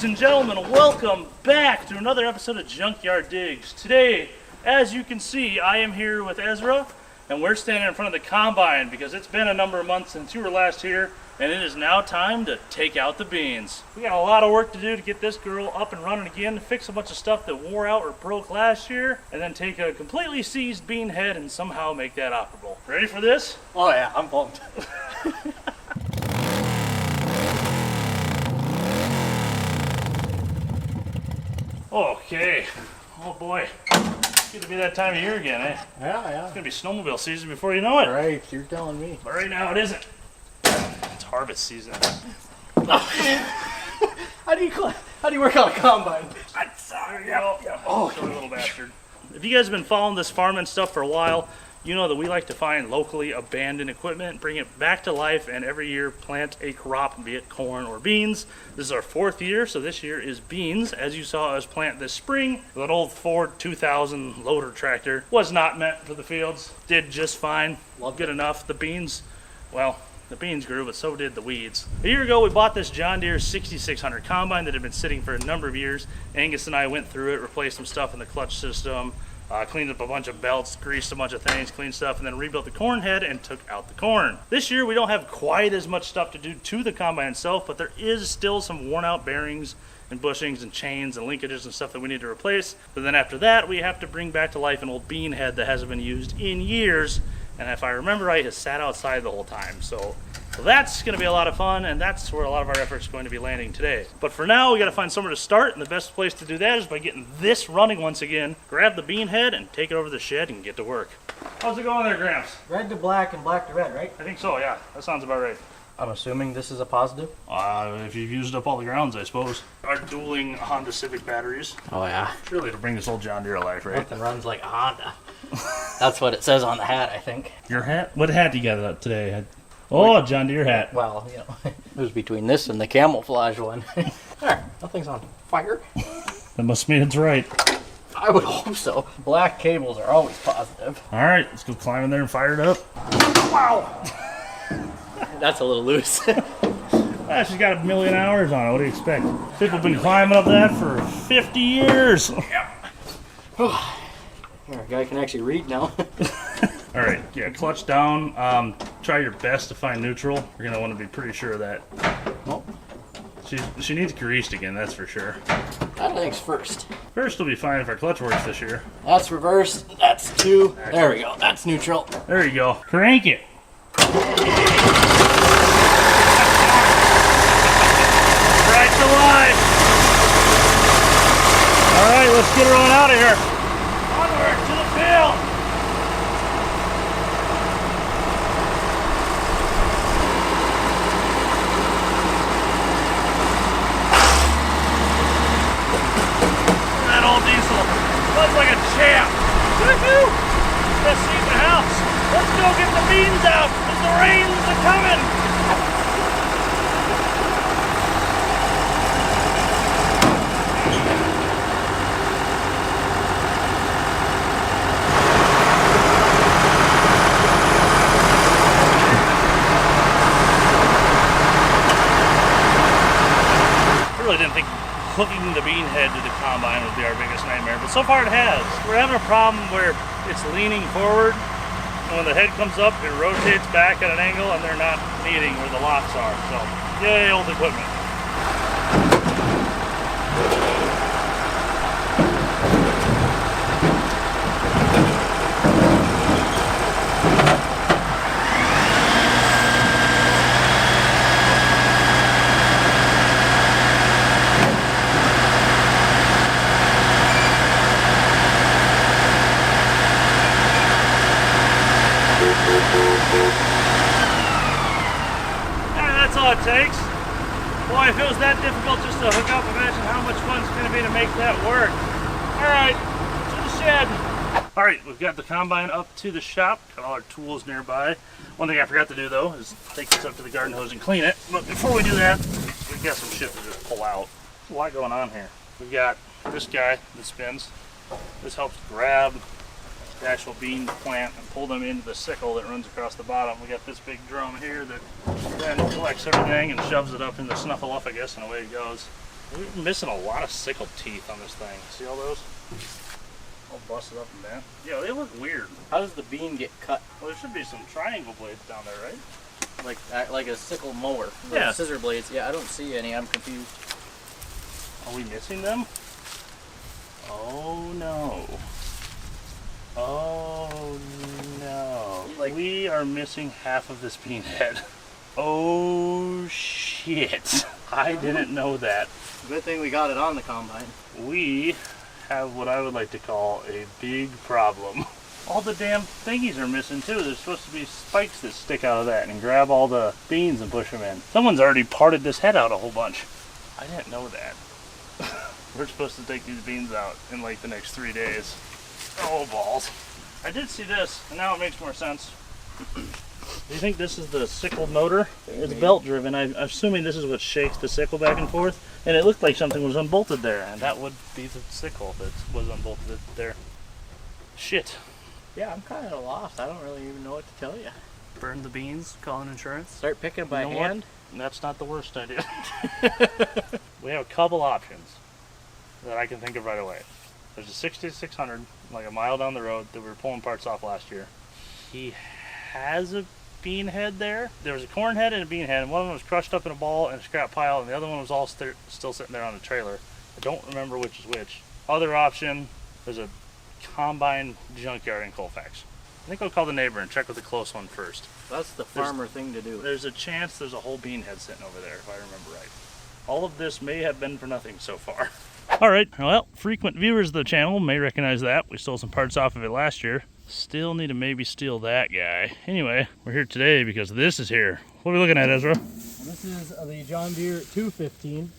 and gentlemen, welcome back to another episode of Junkyard Digs. Today, as you can see, I am here with Ezra, and we're standing in front of the combine because it's been a number of months since you were last here, and it is now time to take out the beans. We got a lot of work to do to get this girl up and running again, fix a bunch of stuff that wore out or broke last year, and then take a completely seized bean head and somehow make that operable. Ready for this? Oh yeah, I'm pumped. Okay. Oh boy. It's going to be that time of year again, eh? Yeah. It's going to be snowmobile season before you know it. Right, you're telling me. But right now it isn't. It's harvest season. How do you work on a combine? There you go. Oh, silly little bastard. If you guys have been following this farming stuff for a while, you know that we like to find locally abandoned equipment, bring it back to life, and every year plant a crop, be it corn or beans. This is our 4th year, so this year is beans. As you saw us plant this spring, that old Ford 2000 loader tractor was not meant for the fields. Did just fine, good enough. The beans, well, the beans grew, but so did the weeds. A year ago, we bought this John Deere 6600 combine that had been sitting for a number of years. Angus and I went through it, replaced some stuff in the clutch system, cleaned up a bunch of belts, greased a bunch of things, cleaned stuff, and then rebuilt the corn head and took out the corn. This year, we don't have quite as much stuff to do to the combine itself, but there is still some worn out bearings and bushings and chains and linkages and stuff that we need to replace. But then after that, we have to bring back to life an old bean head that hasn't been used in years, and if I remember right, has sat outside the whole time. So that's going to be a lot of fun, and that's where a lot of our efforts are going to be landing today. But for now, we got to find somewhere to start, and the best place to do that is by getting this running once again. Grab the bean head and take it over to the shed and get to work. How's it going there, Gramps? Red to black and black to red, right? I think so, yeah. That sounds about right. I'm assuming this is a positive? If you've used up all the grounds, I suppose. Our dueling Honda Civic batteries. Oh yeah. Surely to bring this old John Deere alive, right? Nothing runs like a Honda. That's what it says on the hat, I think. Your hat? What hat do you got today? Oh, a John Deere hat. Well, you know, it was between this and the camouflage one. There, nothing's on fire. That must mean it's right. I would hope so. Black cables are always positive. All right, let's go climb in there and fire it up. Wow! That's a little loose. She's got 1,000,000 hours on it. What do you expect? People have been climbing up that for 50 years. Yep. Here, a guy can actually read now. All right, yeah, clutch down. Try your best to find neutral. You're gonna want to be pretty sure of that. Oh. She needs greased again, that's for sure. That thing's first. First will be fine if our clutch works this year. That's reverse. That's 2. There we go. That's neutral. There you go. Crank it. Right to life. All right, let's get her on out of here. Onward to the field. That old diesel runs like a champ. Woohoo! Best seat in the house. Let's go get the beans out because the rains are coming. I really didn't think hooking the bean head to the combine would be our biggest nightmare, but so far it has. We're having a problem where it's leaning forward, and when the head comes up, it rotates back at an angle, and they're not meeting where the locks are. So, yay, old equipment. That's all it takes. Boy, if it was that difficult just to hook up, imagine how much fun it's going to be to make that work. All right, to the shed. All right, we've got the combine up to the shop. Got all our tools nearby. One thing I forgot to do though is take this up to the garden hose and clean it. But before we do that, we've got some shit to just pull out. There's a lot going on here. We've got this guy that spins. This helps grab the actual bean plant and pull them into the sickle that runs across the bottom. We got this big drum here that then collects everything and shoves it up in the snuffleupagus, and away it goes. We're missing a lot of sickle teeth on this thing. See all those? All busted up and bent. Yeah, they look weird. How does the bean get cut? Well, there should be some triangle blades down there, right? Like a sickle mower. Yeah. Scissor blades. Yeah, I don't see any. I'm confused. Are we missing them? Oh no. Oh no. We are missing half of this bean head. Oh shit. I didn't know that. Good thing we got it on the combine. We have what I would like to call a big problem. All the damn thingies are missing too. There's supposed to be spikes that stick out of that and grab all the beans and push them in. Someone's already parted this head out a whole bunch. I didn't know that. We're supposed to take these beans out in like the next 3 days. Oh balls. I did see this and now it makes more sense. Do you think this is the sickle motor? It's belt driven. I'm assuming this is what shakes the sickle back and forth. And it looked like something was unbolted there, and that would be the sickle that was unbolted there. Shit. Yeah, I'm kind of lost. I don't really even know what to tell you. Burn the beans, call an insurance. Start picking by hand. That's not the worst idea. We have a couple options that I can think of right away. There's a 6600, like a mile down the road, that we were pulling parts off last year. He has a bean head there. There was a corn head and a bean head, and one of them was crushed up in a ball in a scrap pile, and the other one was all still sitting there on a trailer. I don't remember which is which. Other option, there's a combine junkyard in Colfax. I think I'll call the neighbor and check with the close one first. That's the farmer thing to do. There's a chance there's a whole bean head sitting over there, if I remember right. All of this may have been for nothing so far. All right, well, frequent viewers of the channel may recognize that. We stole some parts off of it last year. Still need to maybe steal that guy. Anyway, we're here today because this is here. What are we looking at, Ezra? This is the John Deere 215.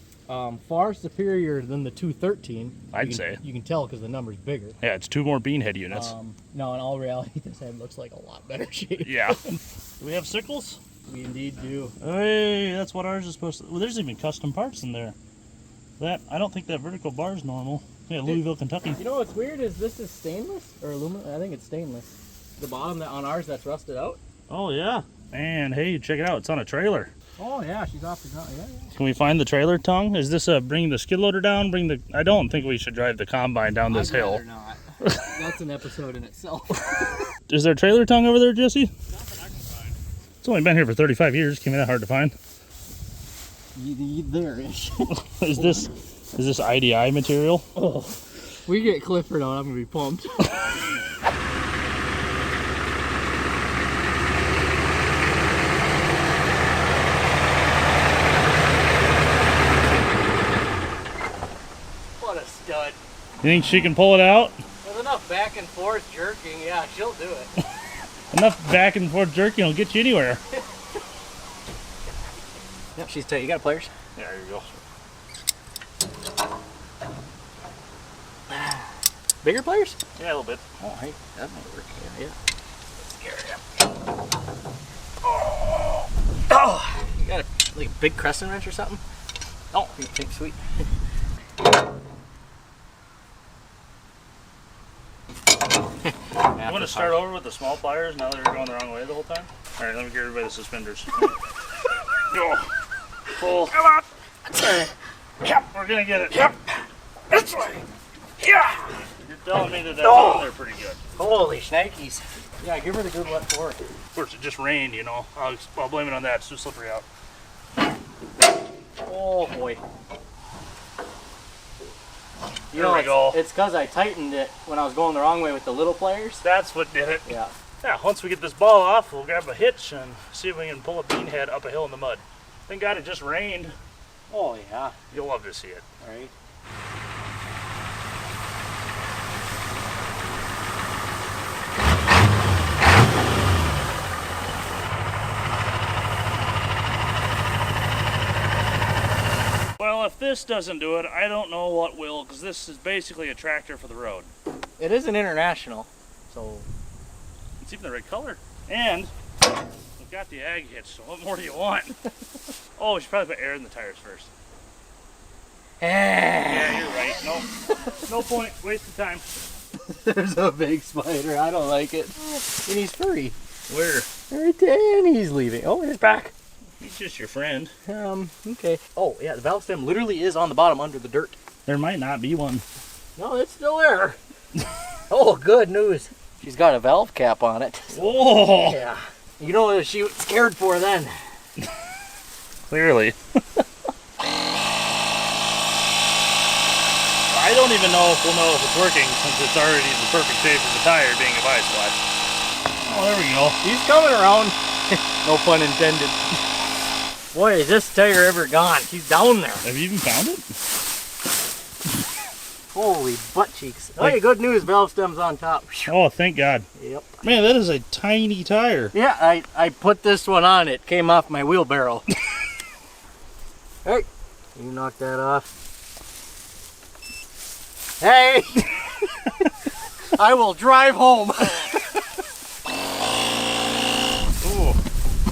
Far superior than the 213. I'd say. You can tell because the number's bigger. Yeah, it's 2 more bean head units. No, in all reality, this head looks like a lot better shape. Yeah. Do we have sickles? We indeed do. Hey, that's what ours is supposed to. Well, there's even custom parts in there. I don't think that vertical bar is normal. Yeah, Louisville, Kentucky. You know what's weird is this is stainless or aluminum. I think it's stainless. The bottom on ours that's rusted out. Oh yeah. And hey, check it out. It's on a trailer. Oh yeah, she's off the ground. Yeah. Can we find the trailer tongue? Is this bring the skid loader down? I don't think we should drive the combine down this hill. I'd rather not. That's an episode in itself. Is there a trailer tongue over there, Jesse? Not that I can find. It's only been here for 35 years. Can't be that hard to find. There is. Is this IDI material? Oh, we get Clifford on. I'm gonna be pumped. What a stud. You think she can pull it out? With enough back and forth jerking, yeah, she'll do it. Enough back and forth jerking will get you anywhere. Yep, she's tight. You got pliers? Yeah, there you go. Bigger pliers? Yeah, a little bit. Oh, hey, that might work. Yeah. Oh, you got like a big crescent wrench or something? Oh, think sweet. You want to start over with the small pliers now that you're going the wrong way the whole time? All right, let me get everybody the suspenders. Go. Pull. Come on. Yep, we're gonna get it. Yep. This way. Yeah. You're telling me that that's on there pretty good. Holy shnikes. Yeah, give her the good wet fork. Of course, it just rained, you know. I'll blame it on that. It's too slippery out. Oh boy. You There know, we go. It's because I tightened it when I was going the wrong way with the little pliers. That's what did it. Yeah. Yeah, once we get this ball off, we'll grab a hitch and see if we can pull a bean head up a hill in the mud. Thank God it just rained. Oh yeah. You'll love to see it. All right. Well, if this doesn't do it, I don't know what will, because this is basically a tractor for the road. It is an international, so It's even the right color. And we've got the ag hitch, so what more do you want? Oh, we should probably put air in the tires first. Yeah, you're right. No point. Waste of time. There's a big spider. I don't like it. And he's furry. Where? Right there, and he's leaving. Oh, he's back. He's just your friend. Okay. Oh, yeah, the valve stem literally is on the bottom under the dirt. There might not be one. No, it's still there. Oh, good news. She's got a valve cap on it. Whoa! Yeah. You know what she was scared for then? Clearly. I don't even know if we'll know if it's working since it's already the perfect shape of the tire being a bi-splash. Oh, there we go. He's coming around. No pun intended. Boy, is this tire ever gone. She's down there. Have you even found it? Holy butt cheeks. Hey, good news. Valve stem's on top. Oh, thank God. Yep. Man, that is a tiny tire. Yeah, I put this one on. It came off my wheelbarrow. Hey, you knock that off. Hey! I will drive home. Ooh.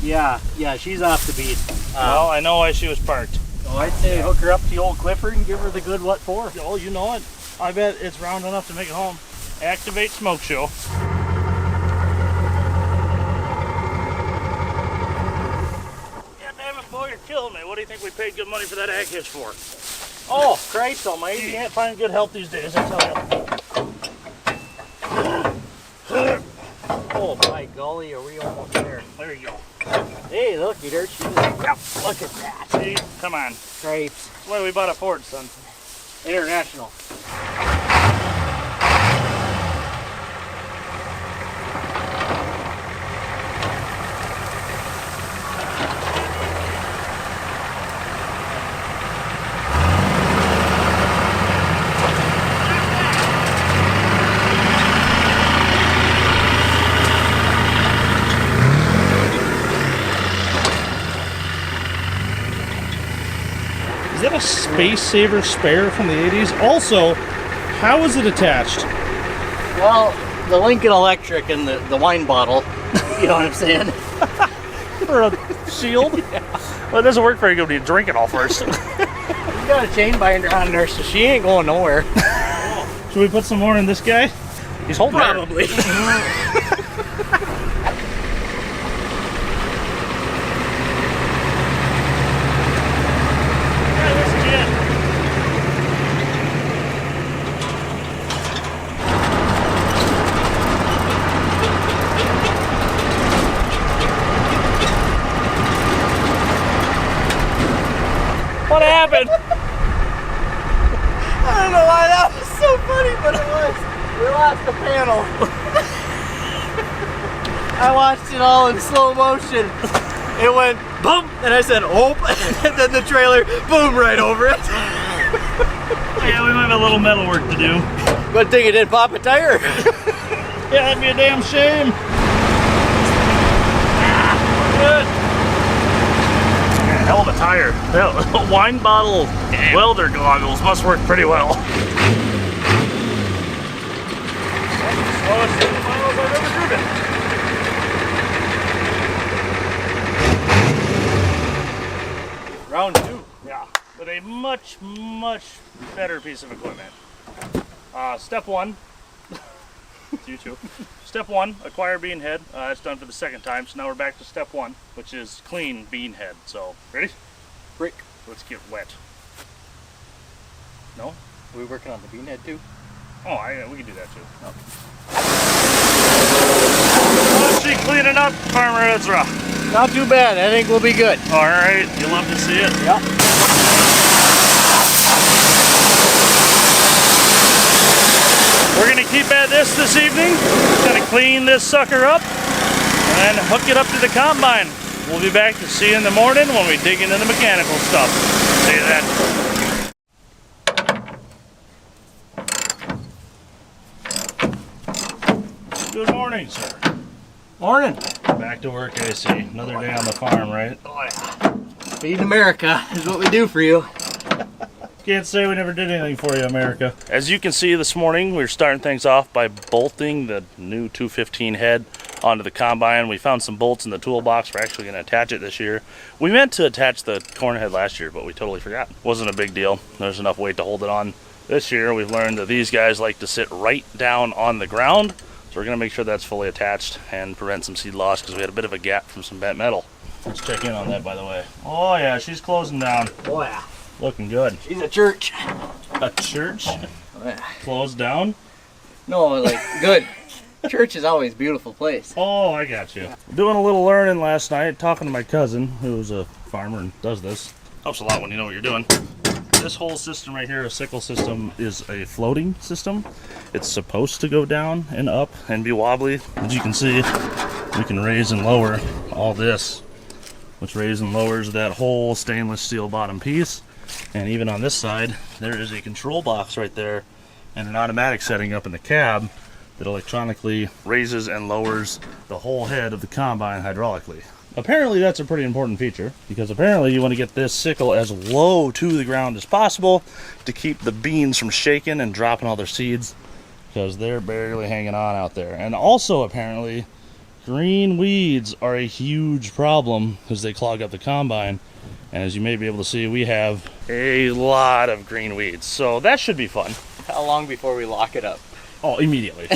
Yeah, she's off the beat. Well, I know why she was parked. So I'd say hook her up to the old Clifford and give her the good what for. Oh, you know what? I bet it's round enough to make it home. Activate smoke show. God damn it, boy, you're killing me. What do you think we paid good money for that ag hitch for? Oh, Christ You almighty. can't find good help these days, I tell you. Oh, by golly, are we almost there? There you go. Hey, looky there. She just, yep, look at that. See? Come on. Cripes. That's why we bought a Ford, son. International. Is that a Space Saver spare from the 80s? Also, how is it attached? Well, the Lincoln Electric and the wine bottle. You know what I'm saying? For a shield? Well, it doesn't work very good when you drink it all first. You got a chain binder on there, so she ain't going nowhere. Should we put some more in this guy? He's holding her. Probably. What happened? I don't know why that was so funny, but it was. We lost the panel. I watched it all in slow motion. It went boom, and I said, "Oh!" And then the trailer, boom, right over it. Yeah, we might have a little metal work to do. Good thing it didn't pop a tire. Yeah, that'd be a damn shame. Good. Hell of a tire. Wine bottle welder goggles must work pretty well. Slowest 50 miles I've ever driven. Round 2. Yeah, with a much, much better piece of equipment. Step 1. You too. Step 1, acquire bean head. That's done for the second time, so now we're back to step 1, which is clean bean head. So, ready? Brick. Let's get wet. No? Are we working on the bean head too? Oh, we can do that too. Oh, she cleaning up, Farmer Ezra. Not too bad. I think we'll be good. All right, you love to see it. Yep. We're gonna keep at this evening. Gonna clean this sucker up and then hook it up to the combine. We'll be back to see you in the morning when we dig into the mechanical stuff. See you then. Good morning, sir. Morning. Back to work, I see. Another day on the farm, right? Oh yeah. Feeding America is what we do for you. Can't say we never did anything for you, America. As you can see this morning, we're starting things off by bolting the new 215 head onto the combine. We found some bolts in the toolbox. We're actually going to attach it this year. We meant to attach the corn head last year, but we totally forgot. Wasn't a big deal. There's enough weight to hold it on. This year, we've learned that these guys like to sit right down on the ground. So we're going to make sure that's fully attached and prevent some seed loss because we had a bit of a gap from some bent metal. Let's check in on that, by the way. Oh yeah, she's closing down. Oh yeah. Looking good. She's a church. A church? Oh, yeah. Closed down? No, like, good. Church is always a beautiful place. Oh, I got you. Doing a little learning last night, talking to my cousin, who's a farmer and does this. Helps a lot when you know what you're doing. This whole system right here, a sickle system, is a floating system. It's supposed to go down and up and be wobbly. As you can see, we can raise and lower all this, which raises and lowers that whole stainless steel bottom piece. And even on this side, there is a control box right there and an automatic setting up in the cab that electronically raises and lowers the whole head of the combine hydraulically. Apparently that's a pretty important feature, because apparently you want to get this sickle as low to the ground as possible to keep the beans from shaking and dropping all their seeds, because they're barely hanging on out there. And also apparently green weeds are a huge problem because they clog up the combine. And as you may be able to see, we have a lot of green weeds, so that should be fun. How long before we lock it up? Oh, immediately.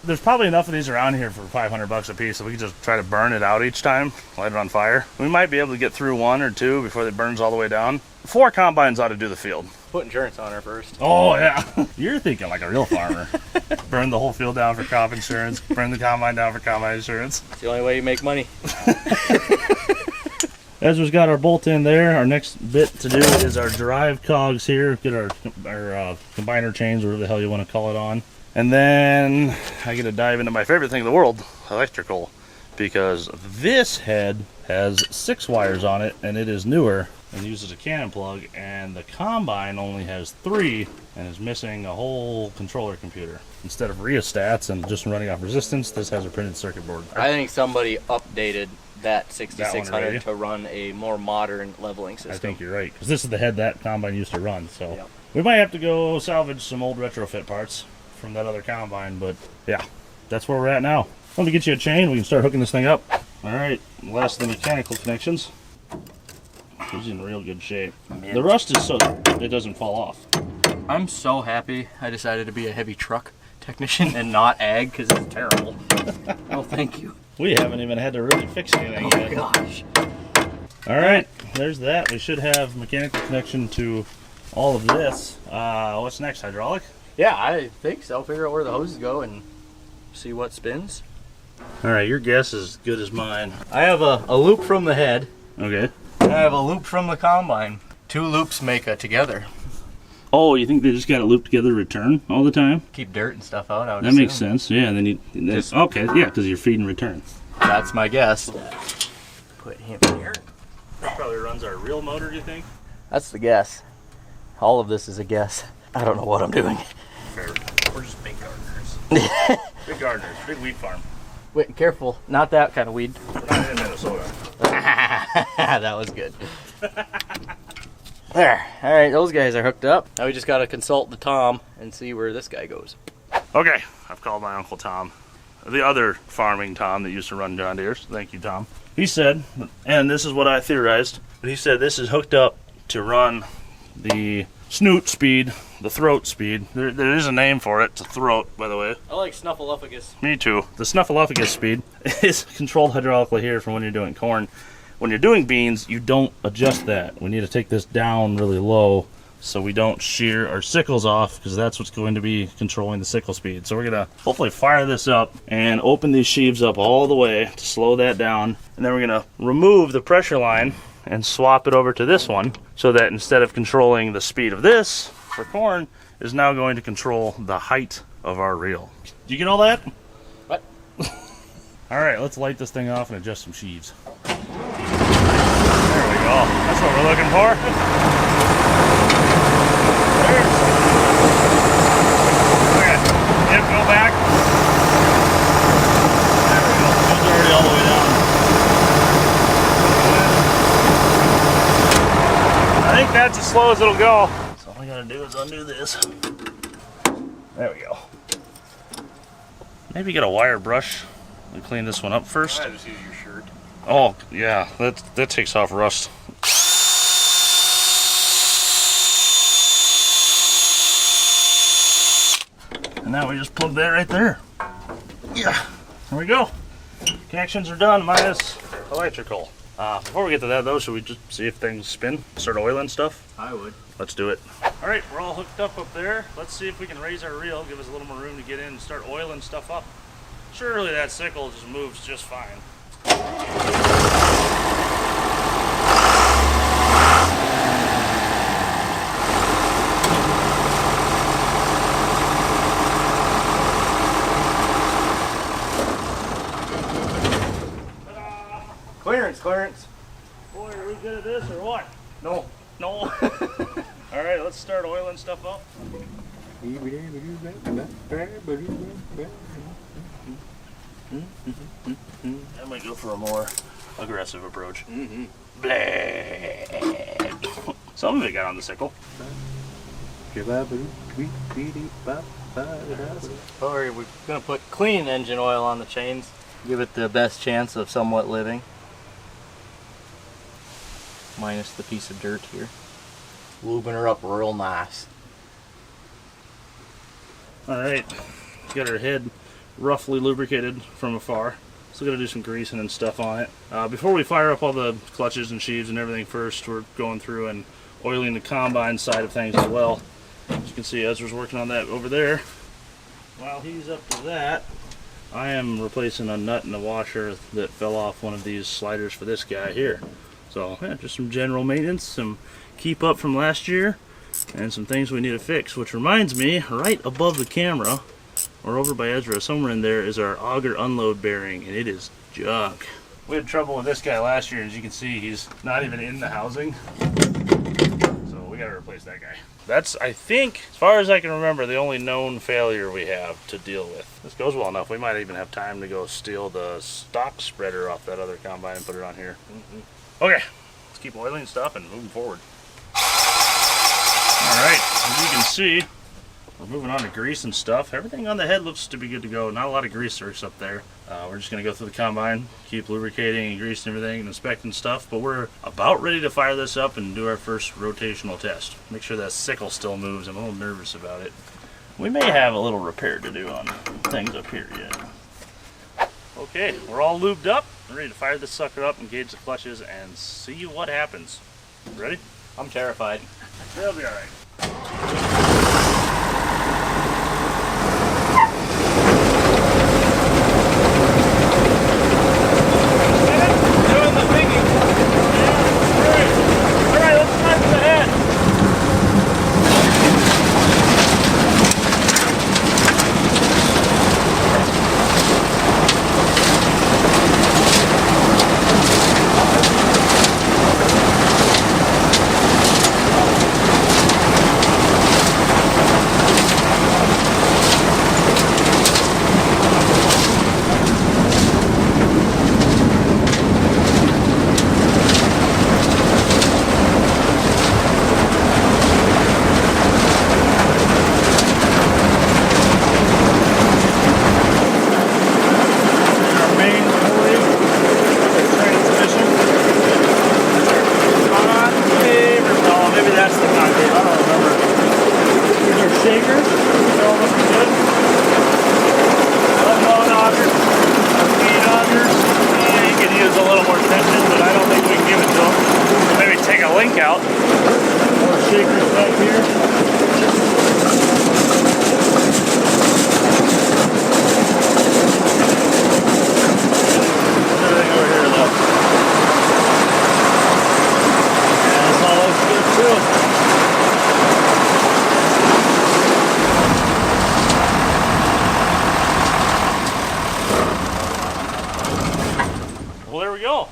There's probably enough of these around here for $500 a piece, so we can just try to burn it out each time, light it on fire. We might be able to get through 1 or 2 before it burns all the way down. 4 combines ought to do the field. Put insurance on her first. Oh, yeah. You're thinking like a real farmer. Burn the whole field down for crop insurance, burn the combine down for combine insurance. It's the only way you make money. Ezra's got our bolt in there. Our next bit to do is our drive cogs here. Get our combiner chains, whatever the hell you want to call it, on. And then I get to dive into my favorite thing in the world, electrical. Because this head has 6 wires on it, and it is newer and uses a cannon plug. And the combine only has 3 and is missing a whole controller computer. Instead of rheostats and just running off resistance, this has a printed circuit board. I think somebody updated that That one 6600 already? to run a more modern leveling system. I think you're right, because this is the head that combine used to run. So Yep. we might have to go salvage some old retrofit parts from that other combine, but yeah, that's where we're at now. Let me get you a chain. We can start hooking this thing up. All right, last the mechanical connections. He's in real good shape. Man. The rust is so it doesn't fall off. I'm so happy I decided to be a heavy truck technician and not ag, because it's terrible. Oh, thank you. We haven't even had to really fix anything Oh yet. gosh. All right, there's that. We should have mechanical connection to all of this. What's next, hydraulic? Yeah, I think so. Figure out where the hoses go and see what spins. All right, your guess is as good as mine. I have a loop from the head, Okay. and I have a loop from the combine. 2 loops make a together. Oh, you think they just got it looped together to return all the time? Keep dirt and stuff out. I would That makes assume. sense. Yeah, then Just- okay, yeah, because you're feeding return. That's my guess. Put him here. That probably runs our real motor, do you think? That's the guess. All of this is a guess. I don't know what I'm doing. Fair. We're just big gardeners. Big gardeners, big wheat farm. Wait, careful. Not that kind of weed. We're not in Minnesota. That was good. There. All right, those guys are hooked up. Now we just got to consult the Tom and see where this guy goes. Okay, I've called my Uncle Tom. The other farming Tom that used to run John Deere's. Thank you, Tom. He said, and this is what I theorized, but he said this is hooked up to run the snoot speed, the throat speed. There is a name for it. It's a throat, by the way. I like snuffleupagus. Me too. The snuffleupagus speed is controlled hydraulically here from when you're doing corn. When you're doing beans, you don't adjust that. We need to take this down really low so we don't shear our sickles off, because that's what's going to be controlling the sickle speed. So we're going to hopefully fire this up and open these sheaves up all the way to slow that down. And then we're going to remove the pressure line and swap it over to this one, so that instead of controlling the speed of this for corn, is now going to control the height of our reel. Did you get all that? What? All right, let's light this thing off and adjust some sheaves. There we go. That's what we're looking for. Okay, yep, go back. There we go. It's already all the way down. I think that's as slow as it'll go. So all I gotta do is undo this. There we go. Maybe get a wire brush and clean this one up first. I just use your shirt. Oh, yeah, that takes off rust. And now we just plug that right there. Yeah, there we go. Connections are done, minus electrical. Before we get to that though, should we just see if things spin? Start oiling stuff? I would. Let's do it. All right, we're all hooked up there. Let's see if we can raise our reel, give us a little more room to get in and start oiling stuff up. Surely that sickle just moves just fine. Clearance. Boy, are we good at this or what? No. No. All right, let's start oiling stuff up. I might go for a more aggressive approach. Some of it got on the sickle. We're gonna put clean engine oil on the chains. Give it the best chance of somewhat living. Minus the piece of dirt here. Lubing her up real nice. All right, got our head roughly lubricated from afar. Still got to do some greasing and stuff on it. Before we fire up all the clutches and sheaves and everything first, we're going through and oiling the combine side of things as well. As you can see, Ezra's working on that over there. While he's up to that, I am replacing a nut in the washer that fell off one of these sliders for this guy here. So yeah, just some general maintenance, some keep up from last year, and some things we need to fix. Which reminds me, right above the camera, or over by Ezra, somewhere in there is our auger unload bearing, and it is junk. We had trouble with this guy last year, and as you can see, he's not even in the housing. So we gotta replace that guy. That's, I think, as far as I can remember, the only known failure we have to deal with. This goes well enough, we might even have time to go steal the stock spreader off that other combine and put it on here. Okay, let's keep oiling stuff and moving forward. Alright, as you can see, we're moving on to grease and stuff. Everything on the head looks to be good to go. Not a lot of grease works up there. We're just going to go through the combine, keep lubricating and greasing everything and inspecting stuff. But we're about ready to fire this up and do our first rotational test. Make sure that sickle still moves. I'm a little nervous about it. We may have a little repair to do on things up here yet. Okay, we're all lubed up. We're ready to fire this sucker up, engage the clutches, and see what happens. Ready? I'm terrified. They'll be alright. Doing the thinking. Alright, let's start with the head.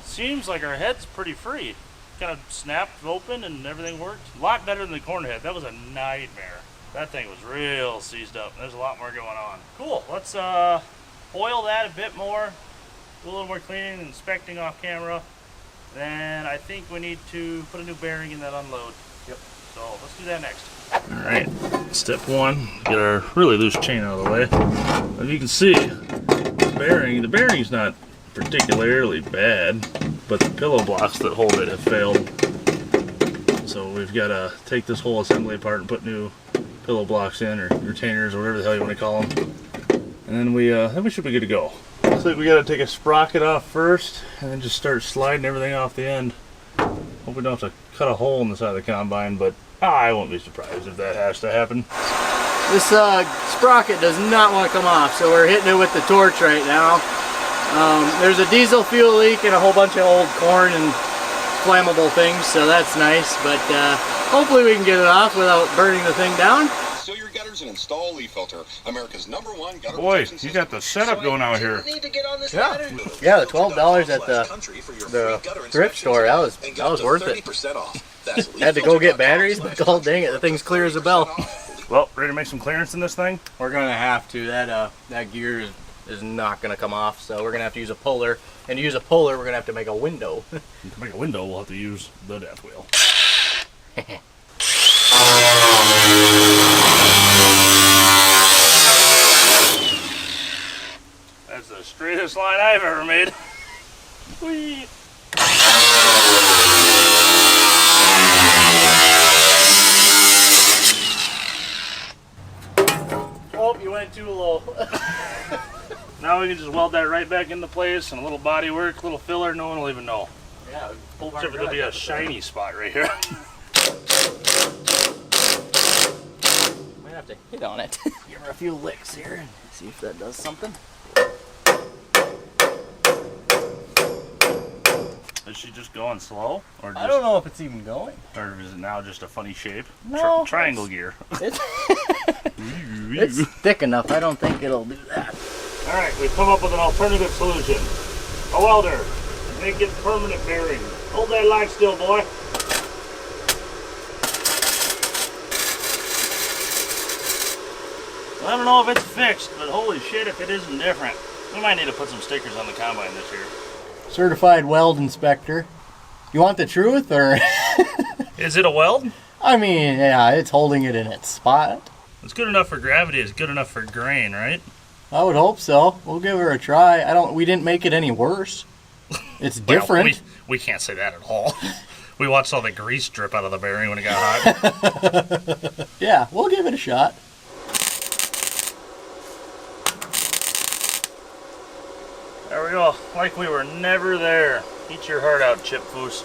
Seems like our head's pretty free. Kind of snapped open and everything worked. A lot better than the corner head. That was a nightmare. That thing was real seized up. There's a lot more going on. Cool. Let's oil that a bit more. Do a little more cleaning and inspecting off camera. Then I think we need to put a new bearing in that unload. Yep. So let's do that next. Alright. Step one, get our really loose chain out of the way. As you can see, the bearing's not particularly bad, but the pillow blocks that hold it have failed. So we've got to take this whole assembly apart and put new pillow blocks in, or retainers, or whatever the hell you want to call them. And then we should be good to go. Looks like we gotta take a sprocket off first and then just start sliding everything off the end. Hope we don't have to cut a hole in the side of the combine, but I won't be surprised if that has to happen. This sprocket does not want to come off, so we're hitting it with the torch right now. There's a diesel fuel leak and a whole bunch of old corn and flammable things, so that's nice, but hopefully we can get it off without burning the thing down. Seal your gutters and install leaf filter, America's #1 gutter Boy, protection you got the setup going out here. Yeah, the $12 at the thrift store, that was worth it. Had to go get batteries, but god dang it, the thing's clear as a bell. Well, ready to make some clearance in this thing? We're gonna have to. That gear is not gonna come off, so we're gonna have to use a puller. And to use a puller, we're gonna have to make a window. To make a window, we'll have to use the death wheel. That's the straightest line I've ever made. Whee! Oh, you went too low. Now we can just weld that right back into place, and a little body work, little filler, no one will even know. Yeah, Except there'll be a shiny spot right here. Might have to hit on it. Give her a few licks here and see if that does something. Is she just going slow? Or just, I don't know if it's even going. Or is it now just a funny shape? No. Triangle gear. It's thick enough. I don't think it'll do that. Alright, we've come up with an alternative solution. A welder. Make it permanent bearing. Hold that line still, boy. Well, I don't know if it's fixed, but holy shit if it isn't different. We might need to put some stickers on the combine this year. Certified weld inspector. You want the truth, or? Is it a weld? I mean, yeah, it's holding it in its spot. It's good enough for gravity, it's good enough for grain, right? I would hope so. We'll give her a try. We didn't make it any worse. It's different. Well, we can't say that at all. We watched all the grease drip out of the bearing when it got hot. Yeah, we'll give it a shot. There we go. Like we were never there. Eat your heart out, Chip Foose.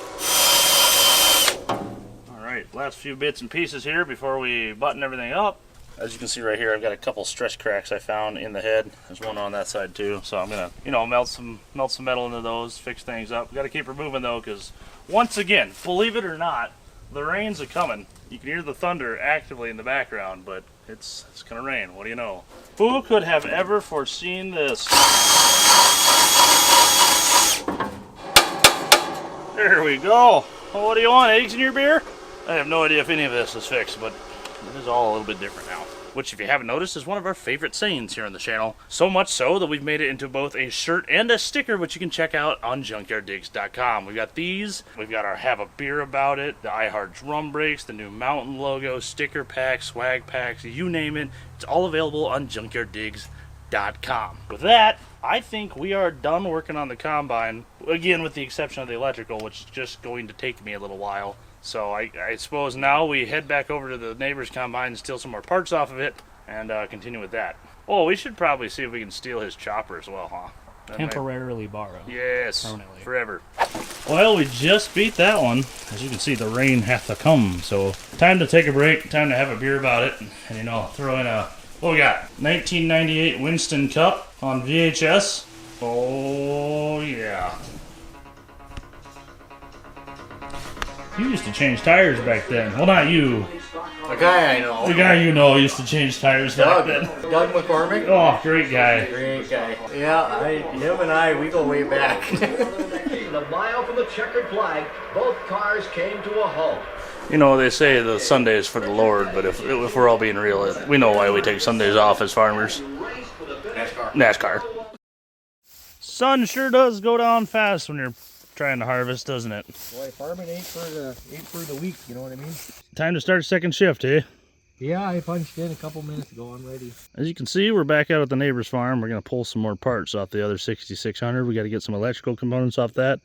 Alright, last few bits and pieces here before we button everything up. As you can see right here, I've got a couple stress cracks I found in the head. There's one on that side too. So I'm gonna, melt some metal into those, fix things up. Got to keep her moving though, because once again, believe it or not, the rain's a coming. You can hear the thunder actively in the background, but it's gonna rain. What do you know? Who could have ever foreseen this? There we go. Well, what do you want? Eggs in your beer? I have no idea if any of this is fixed, but it is all a little bit different now. Which, if you haven't noticed, is one of our favorite sayings here on the channel. So much so that we've made it into both a shirt and a sticker, which you can check out on junkyarddigs.com. We've got these. We've got our Have a Beer About It, the I Heart Drum Brakes, the new Mountain logo, sticker packs, swag packs, you name it. It's all available on junkyarddigs.com. With that, I think we are done working on the combine. Again, with the exception of the electrical, which is just going to take me a little while. So I suppose now we head back over to the neighbor's combine and steal some more parts off of it and continue with that. Oh, we should probably see if we can steal his chopper as well, huh? Temporarily borrow. Yes, Permanently. forever. Well, we just beat that one. As you can see, the rain hath to come. So time to take a break, time to have a beer about it. And, throw in what we got? 1998 Winston Cup on VHS. Oh, yeah. You used to change tires back then. Well, not you. The guy I know. The guy you know used to change tires back then. Doug McCormick. Oh, great guy. Great guy. Yeah, him and I, we go way back. A mile from the checkered flag, both cars came to a halt. They say the Sunday is for the Lord, but if we're all being real, we know why we take Sundays off as farmers. NASCAR. Sun sure does go down fast when you're trying to harvest, doesn't it? Boy, farming ain't for the week, you know what I mean? Time to start second shift, eh? Yeah, I punched in a couple minutes ago. I'm ready. As you can see, we're back out at the neighbor's farm. We're going to pull some more parts off the other 6600. We got to get some electrical components off that.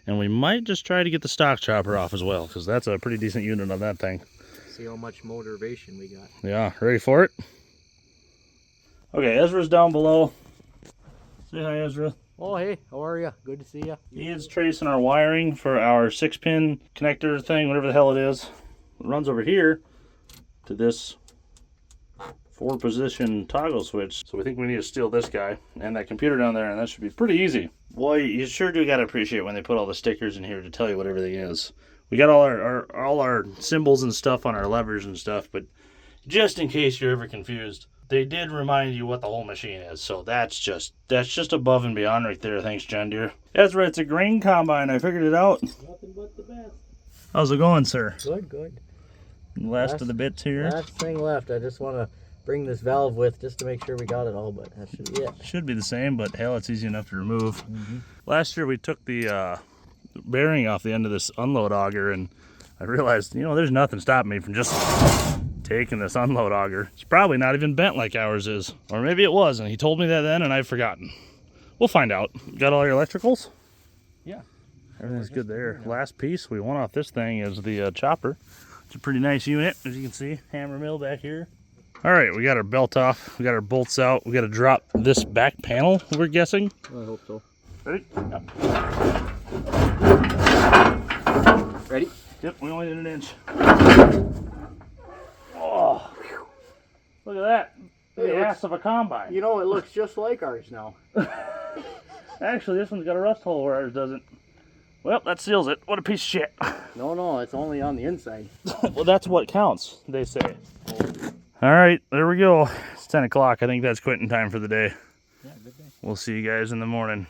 And we might just try to get the stock chopper off as well, because that's a pretty decent unit on that thing. See how much motivation we got. Yeah, ready for it? Okay, Ezra's down below. Say hi, Ezra. Oh, hey, how are you? Good to see you. Ian's tracing our wiring for our 6-pin connector thing, whatever the hell it is. It runs over here to this 4-position toggle switch. So we think we need to steal this guy and that computer down there, and that should be pretty easy. Boy, you sure do gotta appreciate when they put all the stickers in here to tell you what everything is. We got all our symbols and stuff on our levers and stuff, but just in case you're ever confused, they did remind you what the whole machine is. So that's just above and beyond right there. Thanks, John Deere. That's right, it's a grain combine. I figured it out. Nothing but the best. How's it going, sir? Good, good. Last of the bits here. Last thing left. I just want to bring this valve with just to make sure we got it all, but that should be it. Should be the same, but hell, it's easy enough to remove. Last year we took the bearing off the end of this unload auger, and I realized, there's nothing stopping me from just taking this unload auger. It's probably not even bent like ours is. Or maybe it was, and he told me that then, and I've forgotten. We'll find out. Got all your electricals? Yeah. Everything's good there. Last piece we want off this thing is the chopper. It's a pretty nice unit, as you can see. Hammer mill back here. All right, we got our belt off. We got our bolts out. We got to drop this back panel, we're guessing. I hope so. Ready? Yep. Ready? Yep, we only did an inch. Oh, look at that. The ass of a combine. It looks just like ours now. Actually, this one's got a rust hole where ours doesn't. Well, that seals it. What a piece of shit. No, it's only on the inside. Well, that's what counts, they say. All right, there we go. It's 10 o'clock. I think that's quitting time for the day. Yeah, good day. We'll see you guys in the morning.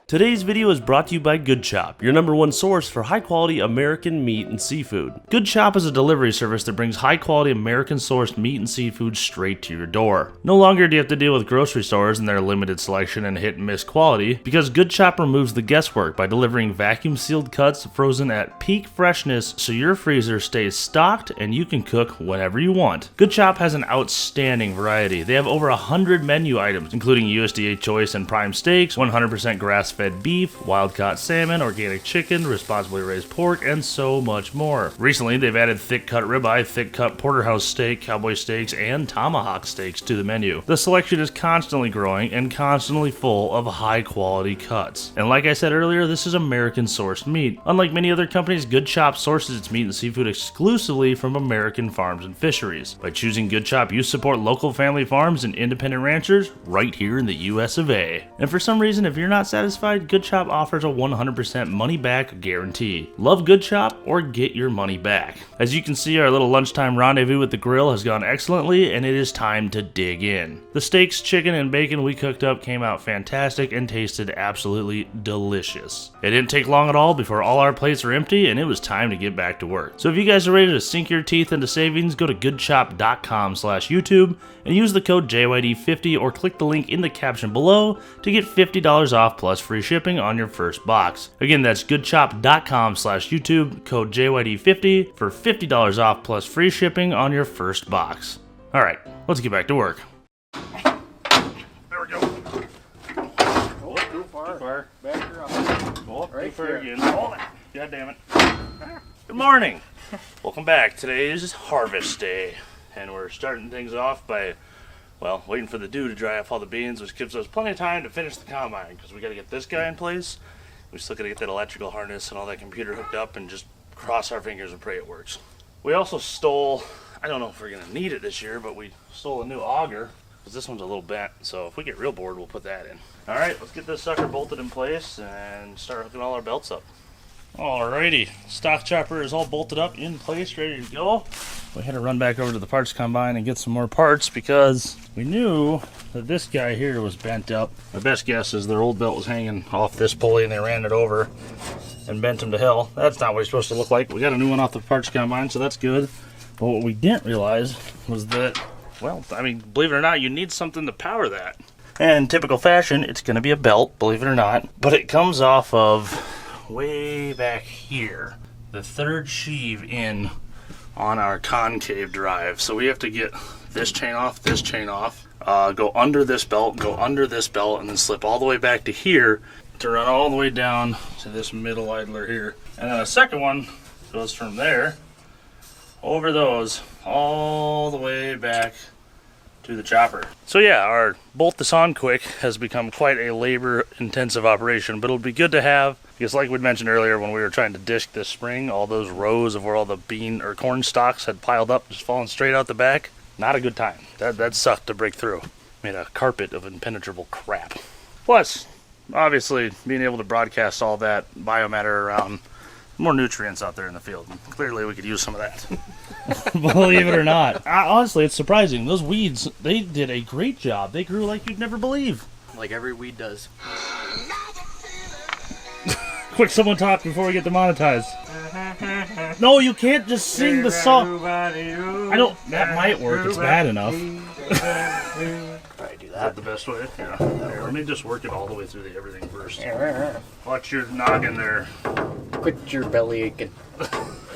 Today's video is brought to you by Good Chop, your #1 source for high-quality American meat and seafood. Good Chop is a delivery service that brings high-quality American-sourced meat and seafood straight to your door. No longer do you have to deal with grocery stores and their limited selection and hit-and-miss quality, because Good Chop removes the guesswork by delivering vacuum-sealed cuts frozen at peak freshness so your freezer stays stocked and you can cook whenever you want. Good Chop has an outstanding variety. They have over 100 menu items, including USDA choice and prime steaks, 100% grass-fed beef, wild-caught salmon, organic chicken, responsibly raised pork, and so much more. Recently, they've added thick-cut ribeye, thick-cut porterhouse steak, cowboy steaks, and tomahawk steaks to the menu. The selection is constantly growing and constantly full of high-quality cuts. And like I said earlier, this is American-sourced meat. Unlike many other companies, Good Chop sources its meat and seafood exclusively from American farms and fisheries. By choosing Good Chop, you support local family farms and independent ranchers right here in the US of A. And for some reason, if you're not satisfied, Good Chop offers a 100% money-back guarantee. Love Good Chop or get your money back. As you can see, our little lunchtime rendezvous with the grill has gone excellently, and it is time to dig in. The steaks, chicken, and bacon we cooked up came out fantastic and tasted absolutely delicious. It didn't take long at all before all our plates were empty, and it was time to get back to work. So if you guys are ready to sink your teeth into savings, go to goodchop.com/YouTube and use the code JYD50 or click the link in the caption below to get $50 off plus free shipping on your first box. Again, that's goodchop.com/YouTube, code JYD50 for $50 off plus free shipping on your first box. All right, let's get back to work. There we go. Oh, too far. Back her up. Oh, Right too far there. again. Hold it. God damn it. Good morning. Welcome back. Today is harvest day, and we're starting things off by, well, waiting for the dew to dry off all the beans, which gives us plenty of time to finish the combine, because we got to get this guy in place. We still got to get that electrical harness and all that computer hooked up and just cross our fingers and pray it works. We also stole, I don't know if we're going to need it this year, but we stole a new auger, because this one's a little bent, so if we get real bored, we'll put that in. All right, let's get this sucker bolted in place and start hooking all our belts up. Alrighty, stock chopper is all bolted up, in place, ready to go. We had to run back over to the parts combine and get some more parts because we knew that this guy here was bent up. My best guess is their old belt was hanging off this pulley and they ran it over and bent him to hell. That's not what he's supposed to look like. We got a new one off the parts combine, so that's good. But what we didn't realize was that, well, I mean, believe it or not, you need something to power that. And in typical fashion, it's going to be a belt, believe it or not. But it comes off of way back here, the third sheave in on our concave drive. So we have to get this chain off, go under this belt, and then slip all the way back to here to run all the way down to this middle idler here. And then the second one goes from there over those all the way back to the chopper. So yeah, our bolt this on quick has become quite a labor intensive operation, but it'll be good to have because like we'd mentioned earlier when we were trying to disc this spring, all those rows of where all the bean or corn stalks had piled up, just falling straight out the back. Not a good time. That sucked to break through. Made a carpet of impenetrable crap. Plus, obviously, being able to broadcast all that biomatter around, more nutrients out there in the field. Clearly, we could use some of that. Believe it or not. Honestly, it's surprising. Those weeds, they did a great job. They grew like you'd never believe. Like every weed does. Quick, someone talk before we get demonetized. No, you can't just sing the song. I don't. That might work. It's bad enough. Probably do Is that. that the best way? Yeah. Here, let me just work it all the way through the everything first. Watch your noggin there. Quit your belly aching.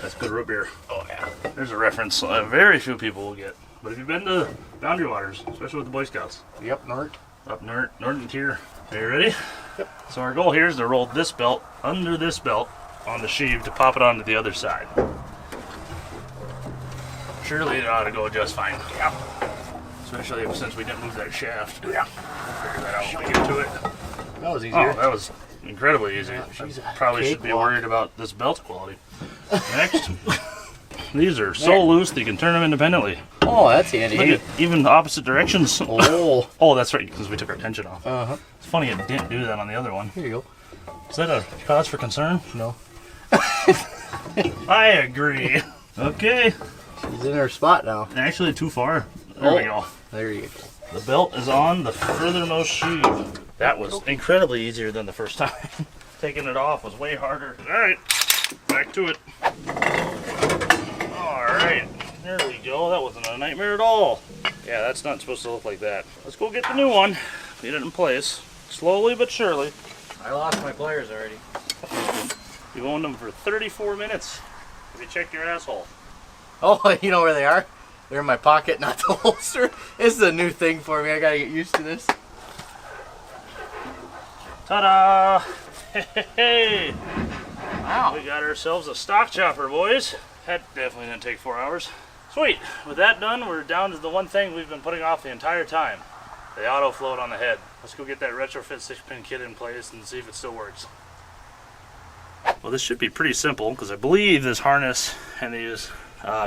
That's good root beer. Oh yeah. There's a reference very few people will get. But if you've been to Boundary Waters, especially with the Boy Scouts, Yep, Nort. up Norton Tier. Are you ready? Yep. So our goal here is to roll this belt under this belt on the sheave to pop it onto the other side. Surely it ought to go just fine. Yeah. Especially since we didn't move that shaft. Yeah. We'll figure that out when we get to it. That was easier. Oh, that was incredibly easy. she's a I probably should be cakewalk. worried about this belt quality. Next. These are so loose that you can turn them independently. Oh, that's handy. Look at even opposite directions. Oh. Oh, that's right, because we took our tension off. Uh-huh. It's funny it didn't do that on the other one. Here you go. Is that a cause for concern? No. I agree. Okay. She's in her spot now. Actually, too far. There we go. There you go. The belt is on the furthermost sheave. That was incredibly easier than the first time. Taking it off was way harder. All right, back to it. All right, there we go. That wasn't a nightmare at all. Yeah, that's not supposed to look like that. Let's go get the new one. Get it in place. Slowly but surely. I lost my pliers already. You've owned them for 34 minutes. Have you checked your asshole? Oh, you know where they are? They're in my pocket, not the holster. This is a new thing for me. I gotta get used to this. Ta-da! Hey! Wow. We got ourselves a stock chopper, boys. That definitely didn't take 4 hours. Sweet. With that done, we're down to the one thing we've been putting off the entire time. The auto float on the head. Let's go get that retrofit 6-pin kit in place and see if it still works. Well, this should be pretty simple because I believe this harness and these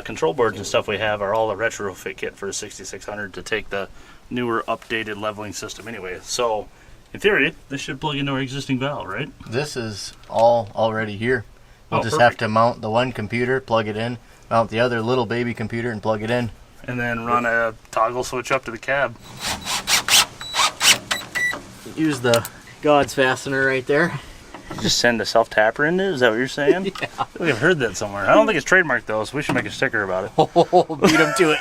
control boards and stuff we have are all a retrofit kit for a 6600 to take the newer updated leveling system anyway. So in theory, this should plug into our existing valve, right? This is all already here. We'll Oh, just perfect. have to mount the one computer, plug it in, mount the other little baby computer and plug it in. And then run a toggle switch up to the cab. Use the God's fastener right there. Just send a self-tapper in it? Is that what you're saying? Yeah. I feel like I've heard that somewhere. I don't think it's trademarked though, so we should make a sticker about it. Oh, beat them to it.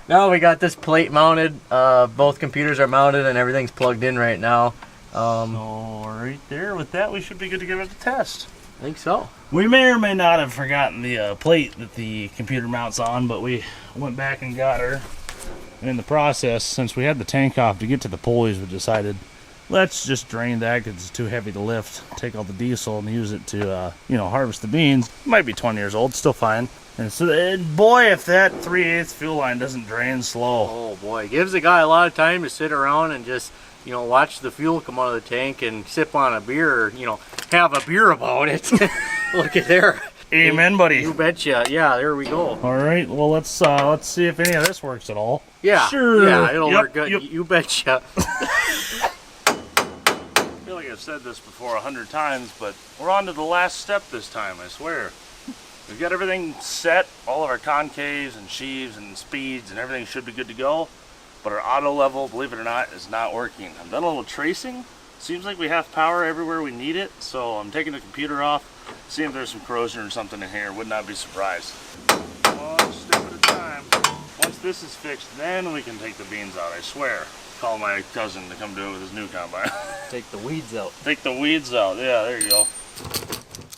Now we got this plate mounted. Both computers are mounted and everything's plugged in right now. So right there, with that, we should be good to give it a test. I think so. We may or may not have forgotten the plate that the computer mounts on, but we went back and got her. And in the process, since we had the tank off to get to the pulleys, we decided let's just drain that because it's too heavy to lift. Take all the diesel and use it to, harvest the beans. It might be 20 years old, still fine. And so, boy, if that 3/8 fuel line doesn't drain slow. Oh boy, it gives the guy a lot of time to sit around and just, watch the fuel come out of the tank and sip on a beer or, have a beer about it. Look at there. Amen, buddy. You betcha. Yeah, there we go. All right, well, let's see if any of this works at all. Yeah. Sure. Yeah, it'll Yep, work good. yep. You betcha. I feel like I've said this before 100 times, but we're on to the last step this time, I swear. We've got everything set, all of our concaves and sheaves and speeds and everything should be good to go, but our auto level, believe it or not, is not working. I've done a little tracing. Seems like we have power everywhere we need it, so I'm taking the computer off, seeing if there's some corrosion or something in here. Would not be surprised. One step at a time. Once this is fixed, then we can take the beans out, I swear. Call my cousin to come do it with his new combine. Take the weeds out. Take the weeds out. Yeah, there you go.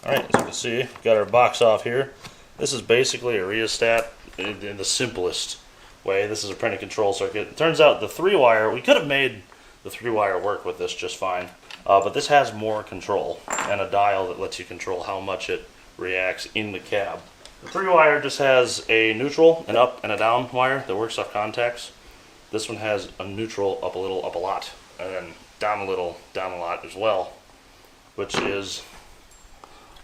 Alright, as you can see, got our box off here. This is basically a rheostat in the simplest way. This is a printed control circuit. It turns out the 3-wire, we could have made the 3-wire work with this just fine. But this has more control and a dial that lets you control how much it reacts in the cab. The 3-wire just has a neutral, an up, and a down wire that works off contacts. This one has a neutral, up a little, up a lot, and then down a little, down a lot as well, which is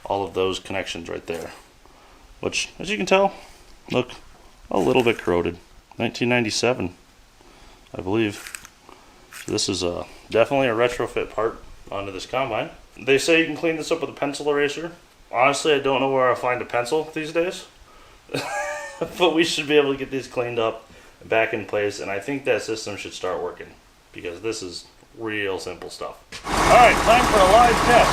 all of those connections right there. Which, as you can tell, look a little bit corroded. 1997, I believe. So this is definitely a retrofit part onto this combine. They say you can clean this up with a pencil eraser. Honestly, I don't know where I'll find a pencil these days. But we should be able to get these cleaned up, back in place, and I think that system should start working, because this is real simple stuff. Alright, time for a live test.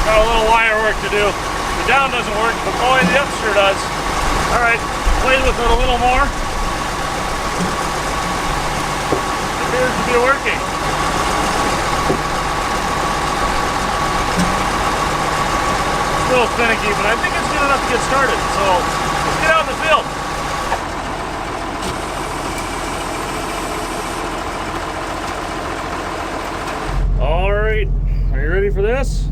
Got a little wire work to do. The down doesn't work, but boy, the up sure does. Alright, played with it a little more. It appears to be working. Still finicky, but I think it's good enough to get started. So let's get out in the field. Alright, are you ready for this?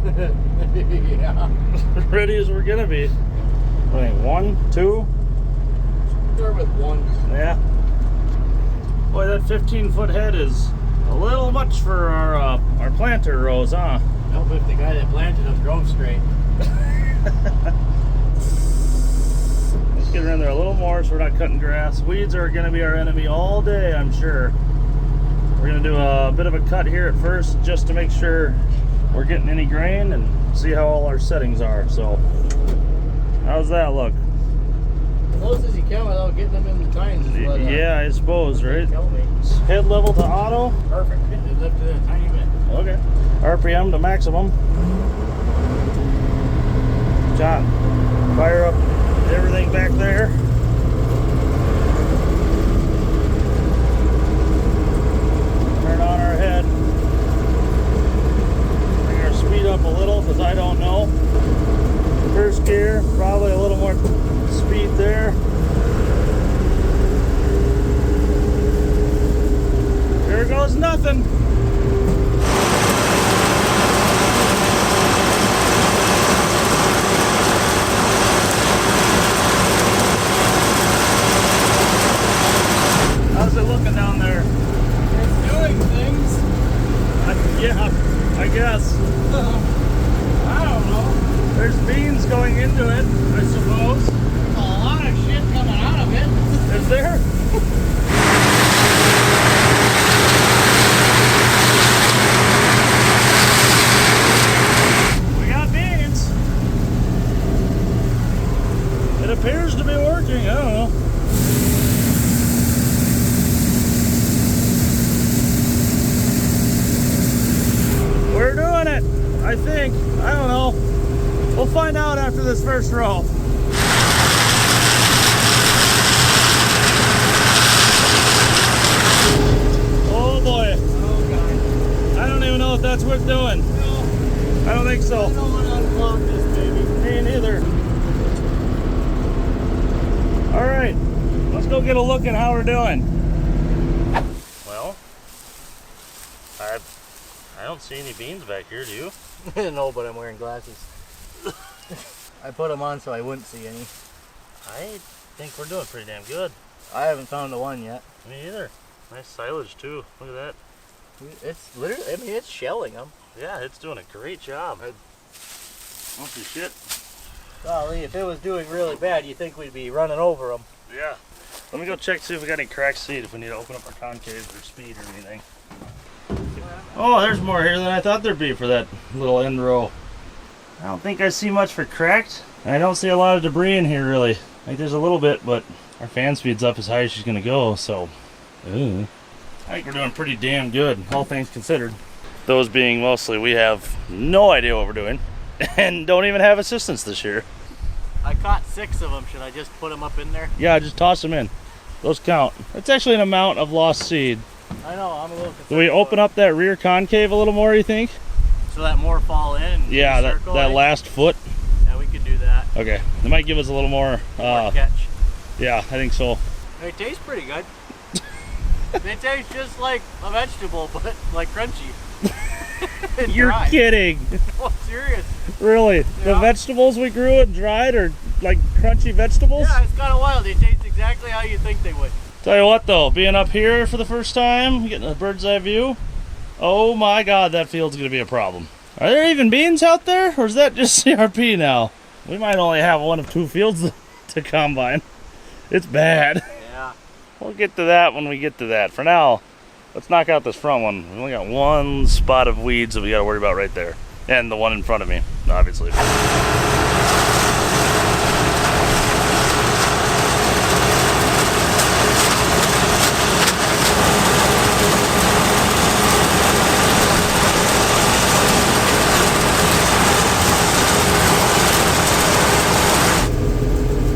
Yeah. Ready as we're gonna be. I think 1, 2. Start with 1. Yeah. Boy, that 15-foot head is a little much for our planter rows, huh? Help if the guy that planted them drove straight. Let's get her in there a little more so we're not cutting grass. Weeds are going to be our enemy all day, I'm sure. We're going to do a bit of a cut here at first just to make sure we're getting any grain and see how all our settings are. So, how's that look? Close as you can without getting them in the tines is what, Yeah, I suppose, right? tell me. Head level to auto. Perfect. It lifted a tiny bit. Okay. RPM to maximum. John, fire up everything back there. Turn on our head. Bring our speed up a little because I don't know. First gear, probably a little more speed there. There goes nothing. How's it looking down there? It's doing things. Yeah, I guess. I don't know. There's beans going into it, I suppose. There's a lot of shit coming out of it. Is there? We got beans. It appears to be working. I don't know. We're doing it, I think. I don't know. We'll find out after this first row. Oh boy. Oh god. I don't even know if that's worth doing. No, I don't think so. I don't want to unblock this baby. Me neither. Alright, let's go get a look at how we're doing. Well, I don't see any beans back here, do you? No, but I'm wearing glasses. I put them on so I wouldn't see any. I think we're doing pretty damn good. I haven't found the one yet. Me either. Nice silage too. Look at that. It's literally, I mean, it's shelling them. Yeah, it's doing a great job. Don't see shit. Golly, if it was doing really bad, you think we'd be running over them. Yeah. Let me go check, see if we got any cracked seed, if we need to open up our concaves or speed or anything. Oh, there's more here than I thought there'd be for that little end row. I don't think I see much for cracked. I don't see a lot of debris in here really. Like there's a little bit, but our fan speed's up as high as she's gonna go, so. I think we're doing pretty damn good, all things considered. Those being mostly we have no idea what we're doing and don't even have assistance this year. I caught 6 of them. Should I just put them up in there? Yeah, just toss them in. Those count. It's actually an amount of lost seed. I know, I'm a little concerned. Do we open up that rear concave a little more, you think? So that more fall in? And Yeah, that circle it? last foot. Yeah, we could do that. Okay, it might give us a little more, More catch. yeah, I think so. They taste pretty good. They taste just like a vegetable, but like crunchy. You're Dry. kidding. Oh, serious. Really? The Yeah. vegetables we grew and dried are like crunchy vegetables? Yeah, it's kind of wild. They taste exactly how you think they would. Tell you what though, being up here for the first time, getting a bird's eye view, oh my god, that field's gonna be a problem. Are there even beans out there? Or is that just CRP now? We might only have one of 2 fields to combine. It's bad. Yeah. We'll get to that when we get to that. For now, let's knock out this front one. We only got one spot of weeds that we gotta worry about right there. And the one in front of me, obviously.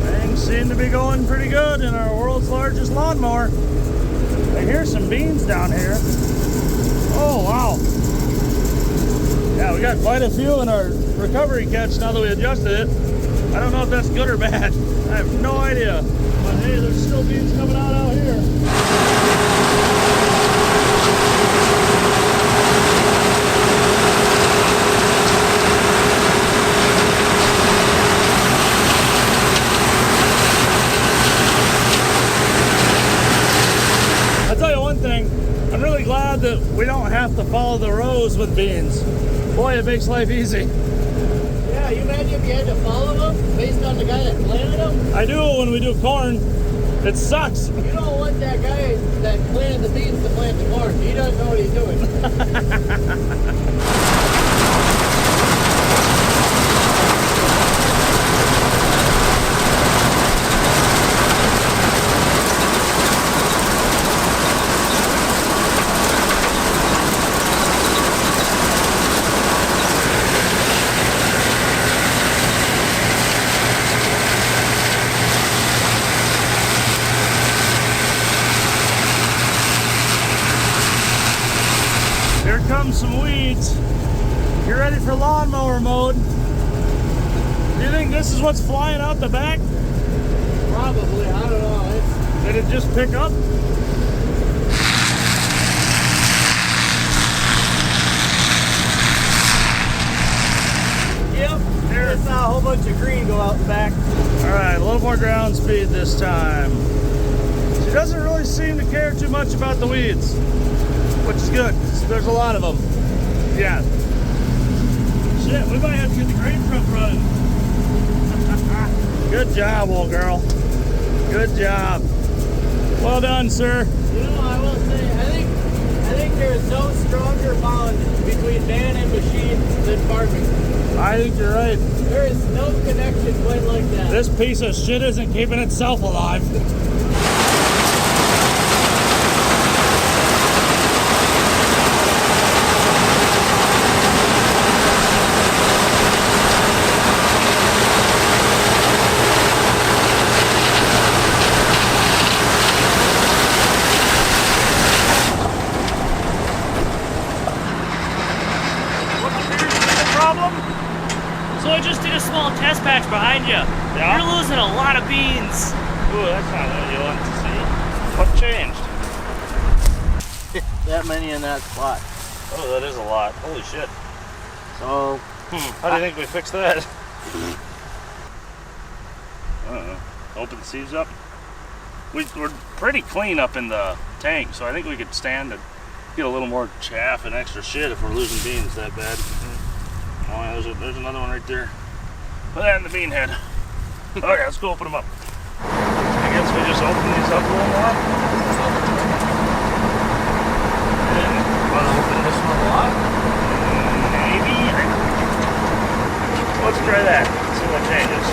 Things seem to be going pretty good in our world's largest lawnmower. I hear some beans down here. Oh, wow. Yeah, we got quite a few in our recovery catch now that we adjusted it. I don't know if that's good or bad. I have no idea. But hey, there's still beans coming out here. I'll tell you one thing. I'm really glad that we don't have to follow the rows with beans. Boy, it makes life easy. Yeah, you imagine if you had to follow them based on the guy that planted them? I do when we do corn. It sucks. You don't want that guy that planted the beans to plant the corn. He doesn't know what he's doing. Here comes some weeds. You ready for lawnmower mode? Do you think this is what's flying out the back? Probably, I don't know. Did it just pick up? Yep, there's a whole bunch of green go out the back. All right, a little more ground speed this time. She doesn't really seem to care too much about the weeds, which is good. There's a lot of them. Yeah. Shit, we might have to get the grain truck running. Good job, old girl. Good job. Well done, sir. You know, I will say, I think there is no stronger bond between man and machine than farming. I think you're right. There is no connection quite like that. This piece of shit isn't keeping itself alive. So I just did a small test patch behind you. Yeah? You're losing a lot of beans. Ooh, that's not what you want to see. What changed? That many in that spot. Oh, that is a lot. Holy shit. So, How do you think we fix that? I don't know. Open the sieves up. We're pretty clean up in the tank, so I think we could stand and get a little more chaff and extra shit if we're losing beans that bad. Oh, yeah, there's another one right there. Put that in the bean head. Okay, let's go open them up. I guess we just open these up a little more. And want to open this one a lot? Maybe. Let's try that. See what changes.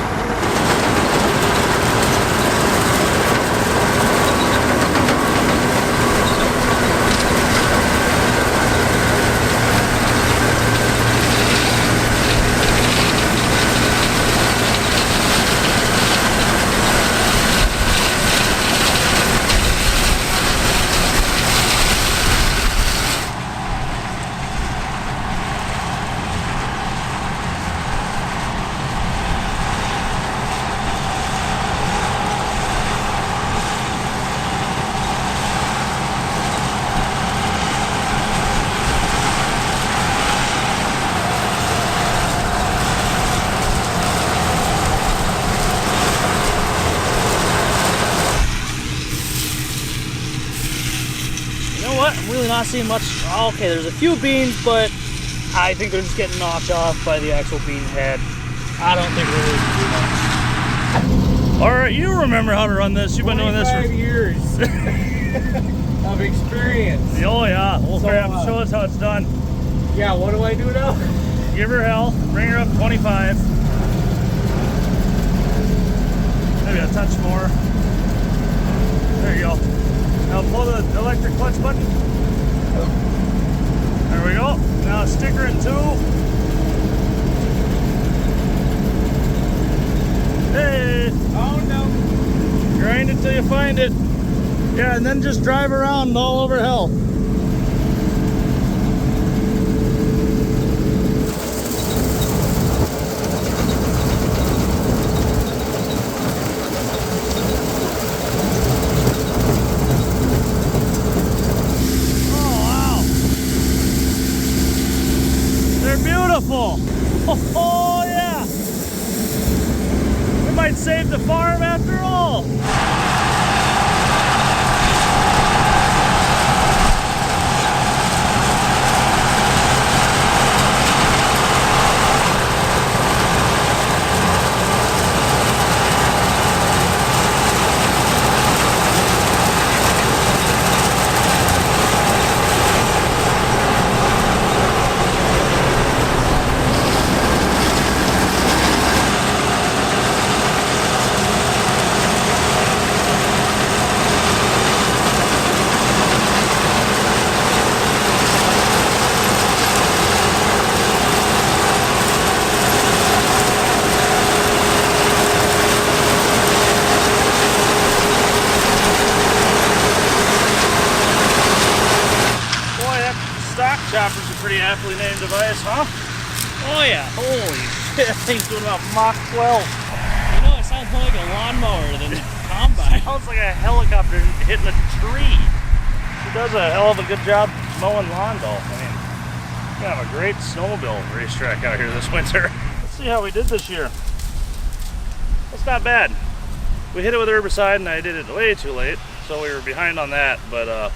what? I'm really not seeing much. Okay, there's a few beans, but I think they're just getting knocked off by the actual bean head. I don't think we're really doing much. All right, you remember how to run this. You've been doing this for 5 years of experience. Oh yeah, well, So, show us how it's done. Yeah, what do I do now? Give her hell, bring her up 25. Maybe a touch more. There you go. Now pull the electric clutch button. There we go. Now stick her in 2. Hey! Oh no. Grind it till you find it. Yeah, and then just drive around all over hell. Oh yeah! We might save the farm after all! Chopper's a pretty aptly named device, huh? Oh yeah. Holy shit, that thing's doing about Mach 12. You know, it sounds more like a lawnmower than a combine. Sounds like a helicopter hitting a tree. She does a hell of a good job mowing lawn though. I mean, we're gonna have a great snowmobile racetrack out here this winter. Let's see how we did this year. That's not bad. We hit it with herbicide and I did it way too late, so we were behind on that, but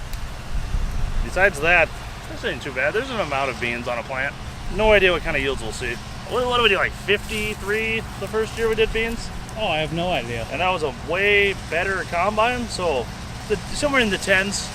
besides that, this ain't too bad. There's an amount of beans on a plant. No idea what kind of yields we'll see. What do we do, like 53 the first year we did beans? Oh, I have no idea. And that was a way better combine, so somewhere in the 10s.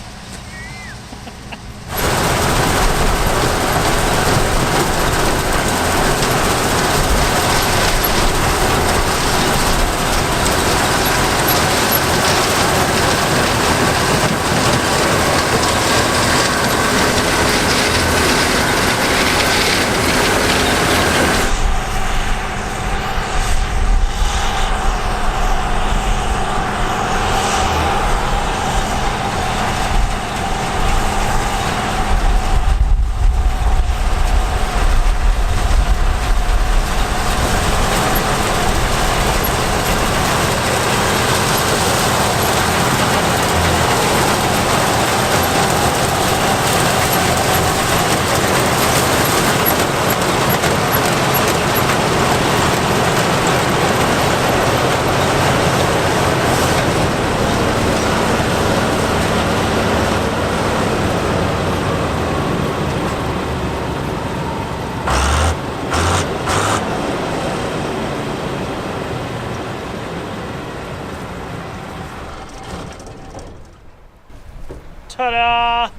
Ta-da!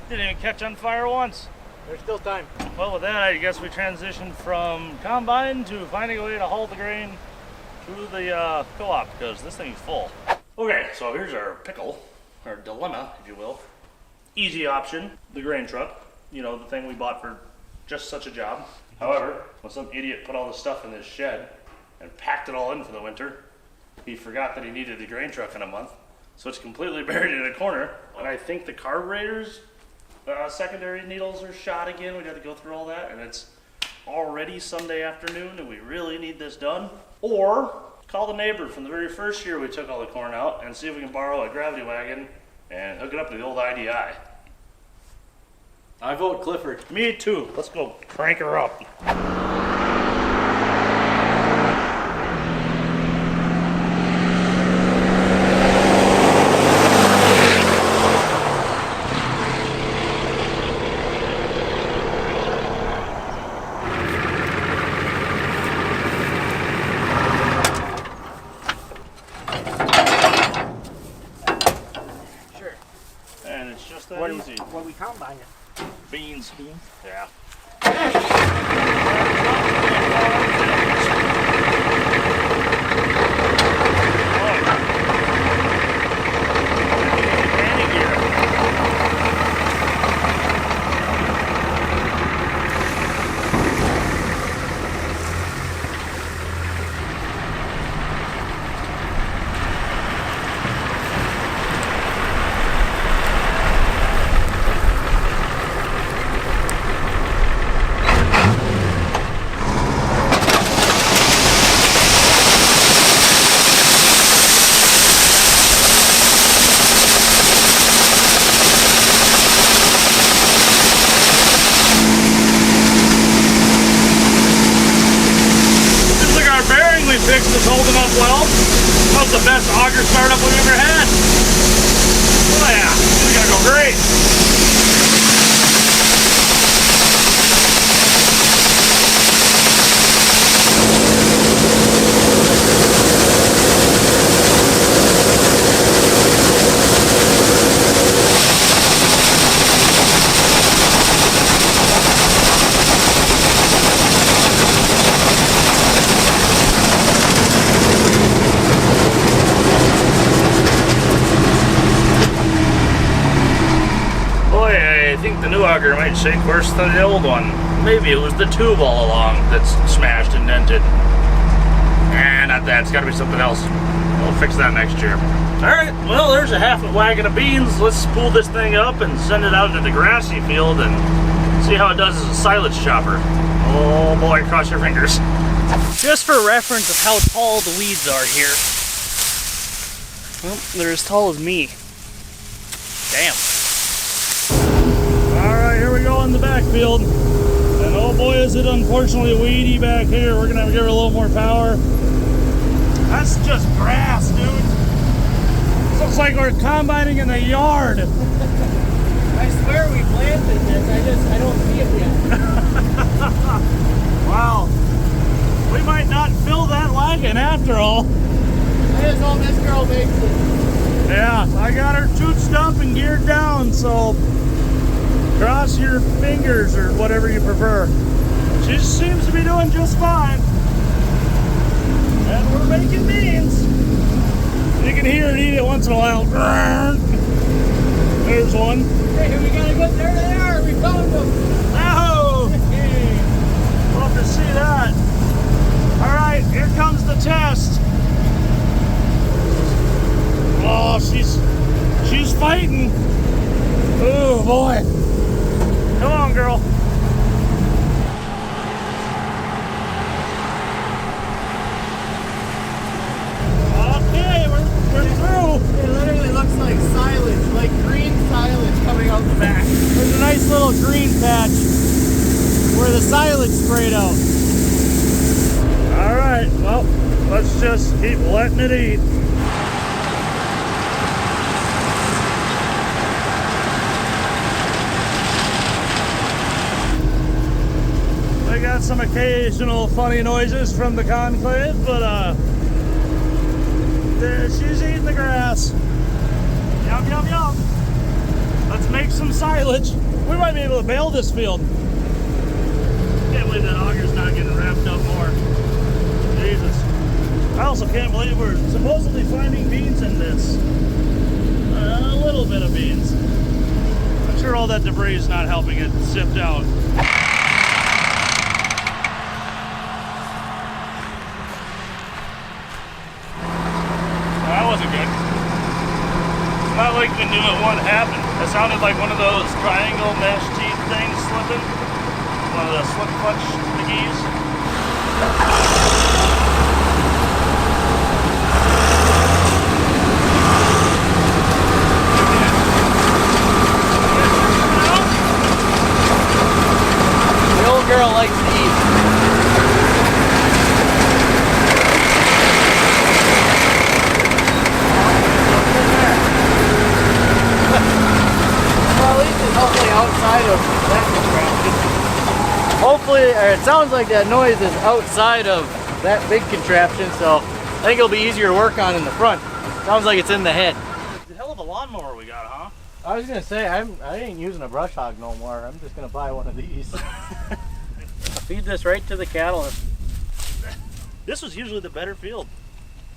Didn't even catch on fire once. There's still time. Well, with that, I guess we transitioned from combine to finding a way to haul the grain to the co-op because this thing's full. Okay, so here's our pickle, our dilemma, if you will. Easy option, the grain truck. You know, the thing we bought for just such a job. However, when some idiot put all the stuff in this shed and packed it all in for the winter, he forgot that he needed the grain truck in a month. So it's completely buried in a corner. And I think the carburetor's secondary needles are shot again. We got to go through all that. And it's already Sunday afternoon and we really need this done. Or call the neighbor from the very first year we took all the corn out and see if we can borrow a gravity wagon and hook it up to the old IDI. I vote Clifford. Me too. Let's go crank her up. man. It's just that easy. What we combine it? Beans. Yeah. Fixed is holding up well. That was the best auger startup we've ever had. Oh yeah, it's gonna go great. I think the new auger might shake worse than the old one. Maybe it was the tube all along that's smashed and dented. Not that, it's gotta be something else. We'll fix that next year. Alright, well there's a half a wagon of beans. Let's spool this thing up and send it out into the grassy field and see how it does as a silage chopper. Oh boy, cross your fingers. Just for reference of how tall the weeds are here. Well, they're as tall as me. Damn. Alright, here we go in the backfield. And oh boy, is it unfortunately weedy back here. We're gonna have to give it a little more power. That's just grass, dude. This looks like we're combining in the yard. I swear we planted this. I don't see it yet. Wow. We might not fill that wagon after all. That is all this girl makes it. Yeah, I got her toothed up and geared down, so cross your fingers or whatever you prefer. She seems to be doing just fine. And we're making beans. You can hear it eat it once in a while. There's one. Hey, we gotta go. There they are. We found them. Oh! Love to see that. All right, here comes the test. Oh, she's fighting. Oh boy. Come on, girl. Okay, we're through. It literally looks like silage, like green silage coming out the back. There's a nice little green patch where the silage sprayed out. All right, well, let's just keep letting it eat. We got some occasional funny noises from the conclave, but she's eating the grass. Yum, yum, yum. Let's make some silage. We might be able to bale this field. Can't believe that auger's not getting wrapped up more. Jesus. I also can't believe we're supposedly finding beans in this. A little bit of beans. I'm sure all that debris is not helping it sift out. That wasn't good. It's not like we knew it wouldn't happen. It sounded like one of those triangle mesh teeth things slipping. One of the slip clutch thingies. The old girl likes to eat. Well, at least it's hopefully outside of that contraption. Hopefully, or it sounds like that noise is outside of that big contraption, so I think it'll be easier to work on in the front. Sounds like it's in the head. It's a hell of a lawnmower we got, huh? I was gonna say I ain't using a brush hog no more. I'm just gonna buy one of these. Feed this right to the cattle. This was usually the better field.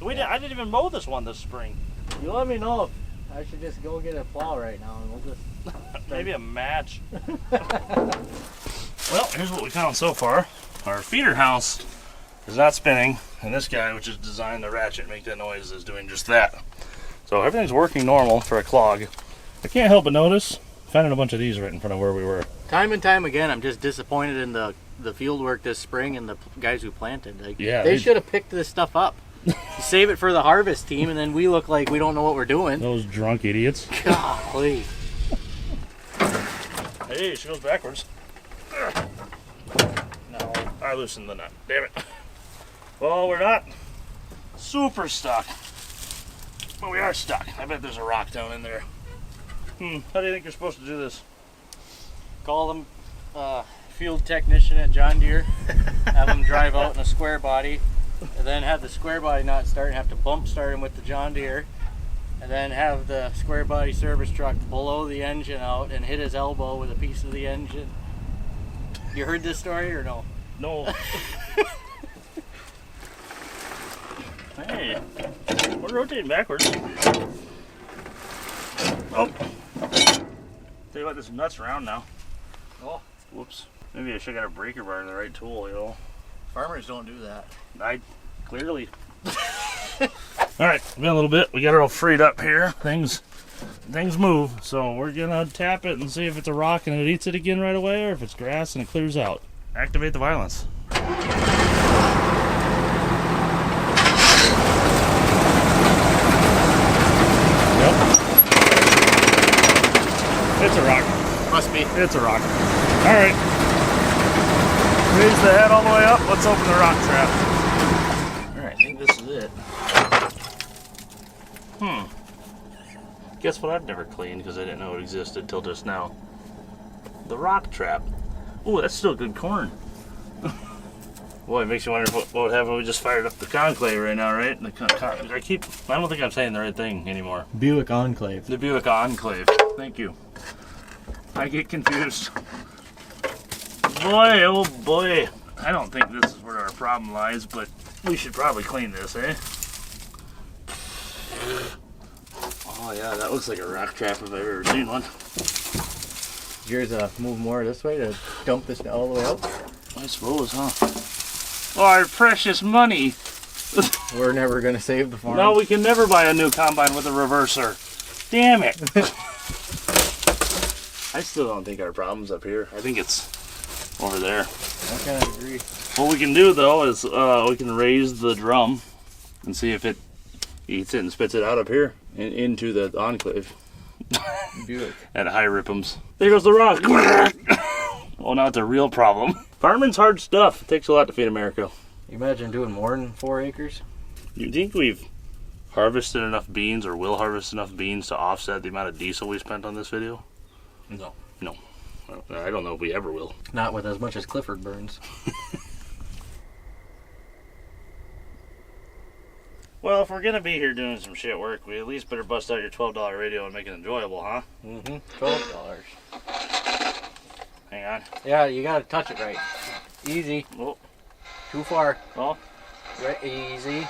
I didn't even mow this one this spring. You let me know if I should just go get a plow right now, and we'll just Maybe a match. Well, here's what we found so far. Our feeder house is not spinning, and this guy, which is designed to ratchet and make that noise, is doing just that. So everything's working normal for a clog. I can't help but notice finding a bunch of these right in front of where we were. Time and time again, I'm just disappointed in the field work this spring and the guys who planted. Like, Yeah, they should have picked this stuff up. Save it for the harvest team, and then we look like we don't know what we're doing. Those drunk idiots. Golly. Hey, she goes backwards. No, I loosened the nut. Damn it. Well, we're not super stuck, but we are stuck. I bet there's a rock down in there. How do you think you're supposed to do this? Call them field technician at John Deere. Have them drive out in a square body, and then have the square body not start and have to bump start him with the John Deere, and then have the square body service truck blow the engine out and hit his elbow with a piece of the engine. You heard this story or no? No. Hey, we're rotating backwards. Oh. Tell you what, this nut's round now. Oh. Whoops. Maybe I should have got a breaker bar and the right tool, you know. Farmers don't do that. I clearly. Alright, been a little bit. We got it all freed up here. Things move, so we're gonna tap it and see if it's a rock and it eats it again right away, or if it's grass and it clears out. Activate the violence. Yep. It's a rock. Must be. It's a rock. Alright. Raise the head all the way up. Let's open the rock trap. Alright, I think this is it. Guess what I've never cleaned because I didn't know it existed till just now. The rock trap. Ooh, that's still good corn. Boy, it makes you wonder what would happen if we just fired up the conclave right now, right? I don't think I'm saying the right thing anymore. Buick Enclave. The Buick Enclave. Thank you. I get confused. Boy, oh boy. I don't think this is where our problem lies, but we should probably clean this, eh? Oh yeah, that looks like a rock trap if I've ever seen one. Yours move more this way to dump this all the way out? I suppose, huh? Oh, our precious money. We're never going to save the farm. No, we can never buy a new combine with a reverser. Damn it. I still don't think our problem's up here. I think it's over there. I kind of agree. What we can do, though, is we can raise the drum and see if it eats it and spits it out up here into the enclave. Buick. At high ripums. There goes the rock. Oh, now it's a real problem. Farming's hard stuff. It takes a lot to feed America. You imagine doing more than 4 acres? You think we've harvested enough beans or will harvest enough beans to offset the amount of diesel we spent on this video? No. No. I don't know if we ever will. Not with as much as Clifford burns. Well, if we're going to be here doing some shit work, we at least better bust out your $12 radio and make it enjoyable, huh? Mm-hmm. $12. Hang on. Yeah, you got to touch it right. Easy. Oh. Too far. Oh. Right, easy.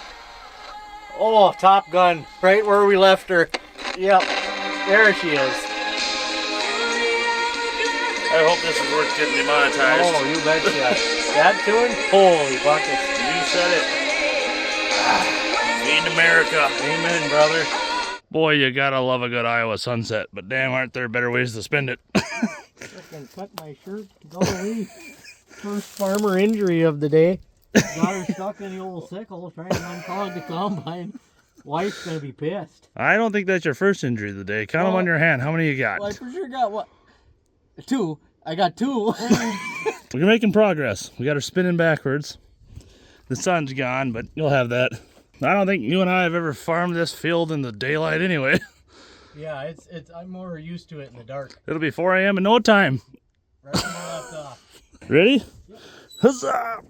Oh, Top Gun. Right where we left her. Yep. There she is. I hope this is worth getting demonetized. Oh, you betcha. That tune? Holy buckets. You said it. Feed America. Amen, brother. Boy, you gotta love a good Iowa sunset, but damn, aren't there better ways to spend it? Freaking cut my shirt. Golly. First farmer injury of the day. Got her stuck in the old sickle trying to unclog the combine. Wife's gonna be pissed. I don't think that's your first injury of the day. Count them on your hand. How many you got? Well, I for sure got what? 2. I got 2. We're making progress. We got her spinning backwards. The sun's gone, but you'll have that. I don't think you and I have ever farmed this field in the daylight anyway. Yeah, it's. I'm more used to it in the dark. It'll be 4 a.m. in no time. Right when I left off. Ready? Yep. Huzzah!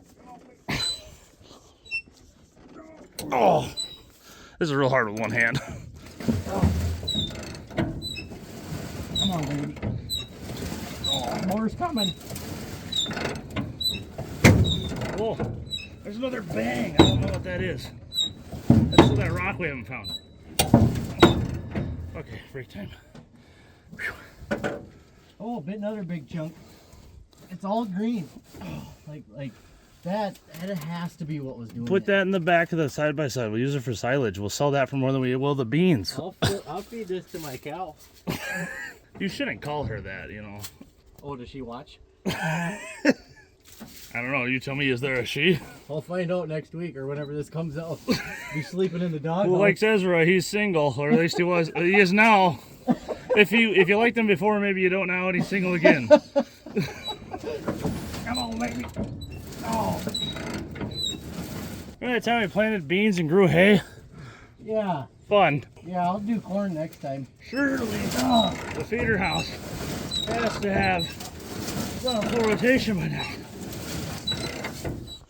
Oh, this is real hard with one hand. on, baby. Oh, more's coming. Whoa, there's another bang. I don't know what that is. That's still that rock we haven't found. Okay, break time. Whew. Oh, another big chunk. It's all green. Oh, like that has to be what was doing Put it. that in the back of the side by side. We'll use it for silage. We'll sell that for more than we will the beans. I'll feed this to my cow. You shouldn't call her that, you know. Oh, does she watch? I don't know. You tell me, is there a she? I'll find out next week or whenever this comes out. Be sleeping in the dog. Well, like Ezra, he's single, or at least he was. He is now. If you liked him before, maybe you don't now, and he's single again. Come on, baby. Oh. Remember that time we planted beans and grew hay? Yeah. Fun. Yeah, I'll do corn next time. Surely, the feeder house has to have it's on full rotation by now.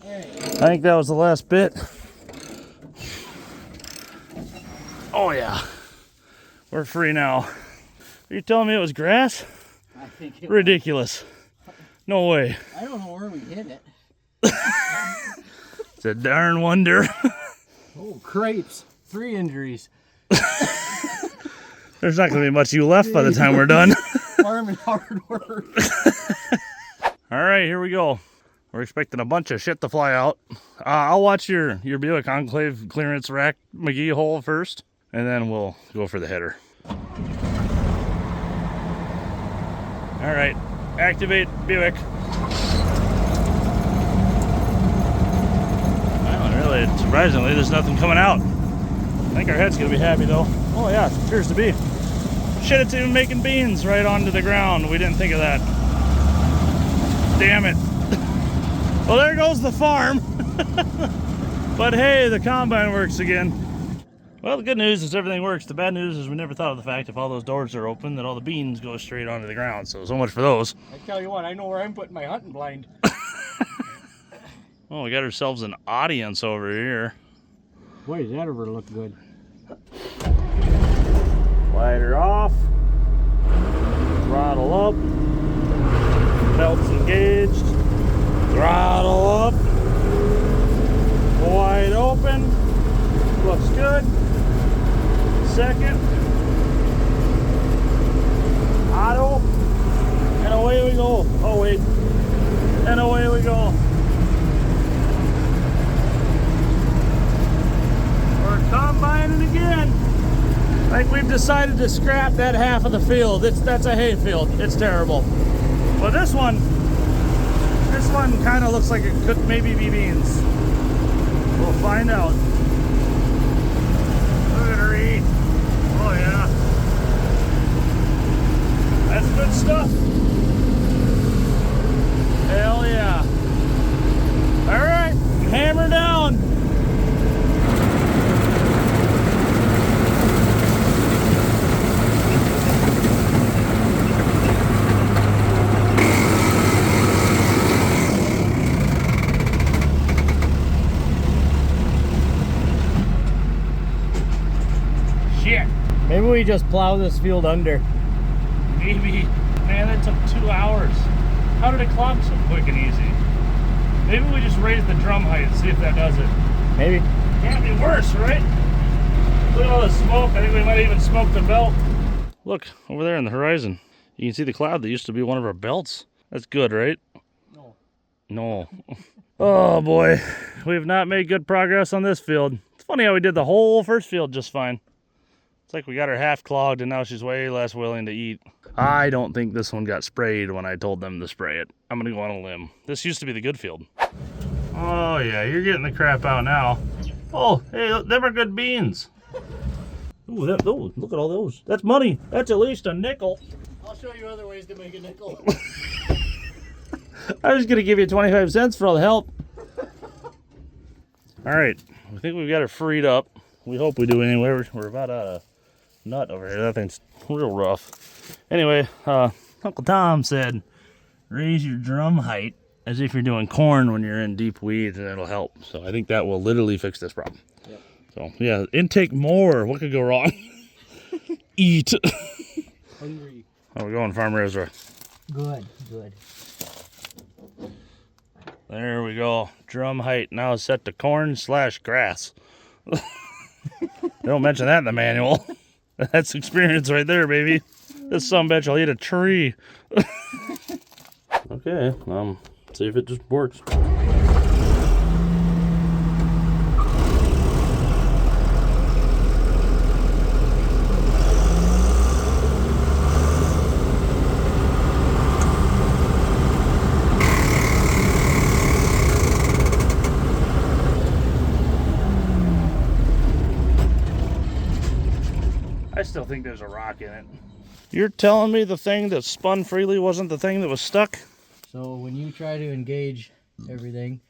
I think that was the last bit. Oh yeah, we're free now. Are you telling me it was grass? I think it Ridiculous. No way. I don't know where we hit it. It's a darn wonder. Oh, crepes. 3 injuries. There's not going to be much of you left by the time we're done. Farming hard work. All right, here we go. We're expecting a bunch of shit to fly out. I'll watch your Buick Enclave clearance rack McGee hole first, and then we'll go for the header. All right, activate Buick. Well, really, surprisingly, there's nothing coming out. I think our head's gonna be happy though. Oh yeah, it appears to be. Shit, it's even making beans right onto the ground. We didn't think of that. Damn it. Well, there goes the farm. But hey, the combine works again. Well, the good news is everything works. The bad news is we never thought of the fact if all those doors are open that all the beans go straight onto the ground. So much for those. I tell you what, I know where I'm putting my hunting blind. Oh, we got ourselves an audience over here. Boy, does that ever look good. Lighter off. Throttle up. Belts engaged. Throttle up. Wide open. Looks good. Second. Auto. And away we go. Oh wait. And away we go. We're combining again. Like we've decided to scrap that half of the field. That's a hay field. It's terrible. But this one kind of looks like it could maybe be beans. We'll find out. Look at her eat. Oh yeah. That's good stuff. Hell yeah. All right, hammer down. Maybe we just plow this field under. Maybe. Man, that took 2 hours. How did it clog so quick and easy? Maybe we just raise the drum height and see if that does it. Maybe. Can't be worse, right? Look at all the smoke. I think we might even smoke the belt. Look, over there in the horizon. You can see the cloud that used to be one of our belts. That's good, right? No. No. Oh boy. We have not made good progress on this field. It's funny how we did the whole first field just fine. It's like we got her half clogged and now she's way less willing to eat. I don't think this one got sprayed when I told them to spray it. I'm gonna go on a limb. This used to be the good field. Oh yeah, you're getting the crap out now. Oh, hey, them are good beans. Ooh, look at all those. That's money. That's at least a nickel. I'll show you other ways to make a nickel. I was gonna give you 25 cents for all the help. All right, I think we've got her freed up. We hope we do anyway. We're about out of nut over here. That thing's real rough. Anyway, Uncle Tom said, raise your drum height as if you're doing corn when you're in deep weeds, and it'll help. So I think that will literally fix this problem. Yep. So yeah, intake more. What could go wrong? Eat. Hungry. How we going, Farmer Ezra? Good, good. There we go. Drum height now is set to corn/grass. Don't mention that in the manual. That's experience right there, baby. This sumbitch will eat a tree. Okay, see if it just works. I still think there's a rock in it. You're telling me the thing that spun freely wasn't the thing that was stuck? So when you try to engage everything,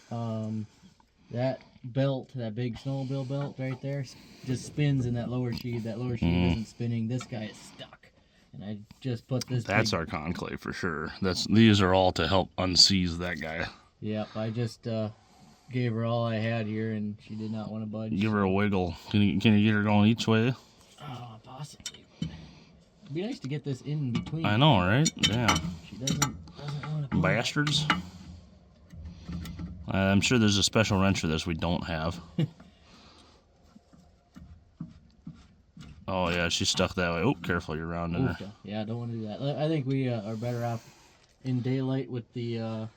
that belt, that big snowmobile belt right there, just spins in that lower sheave. That lower sheave isn't spinning. This guy is stuck. And I just put this. That's our conclave for sure. These are all to help unseize that guy. Yep, I just gave her all I had here, and she did not want to budge. Give her a wiggle. Can you get her going each way? Oh, possibly. It'd be nice to get this in between. I know, right? Damn. She doesn't want to. Bastards. I'm sure there's a special wrench for this we don't have. Oh yeah, she's stuck that way. Oh, careful, you're rounding her. Yeah, I don't want to do that. I think we are better off in daylight with the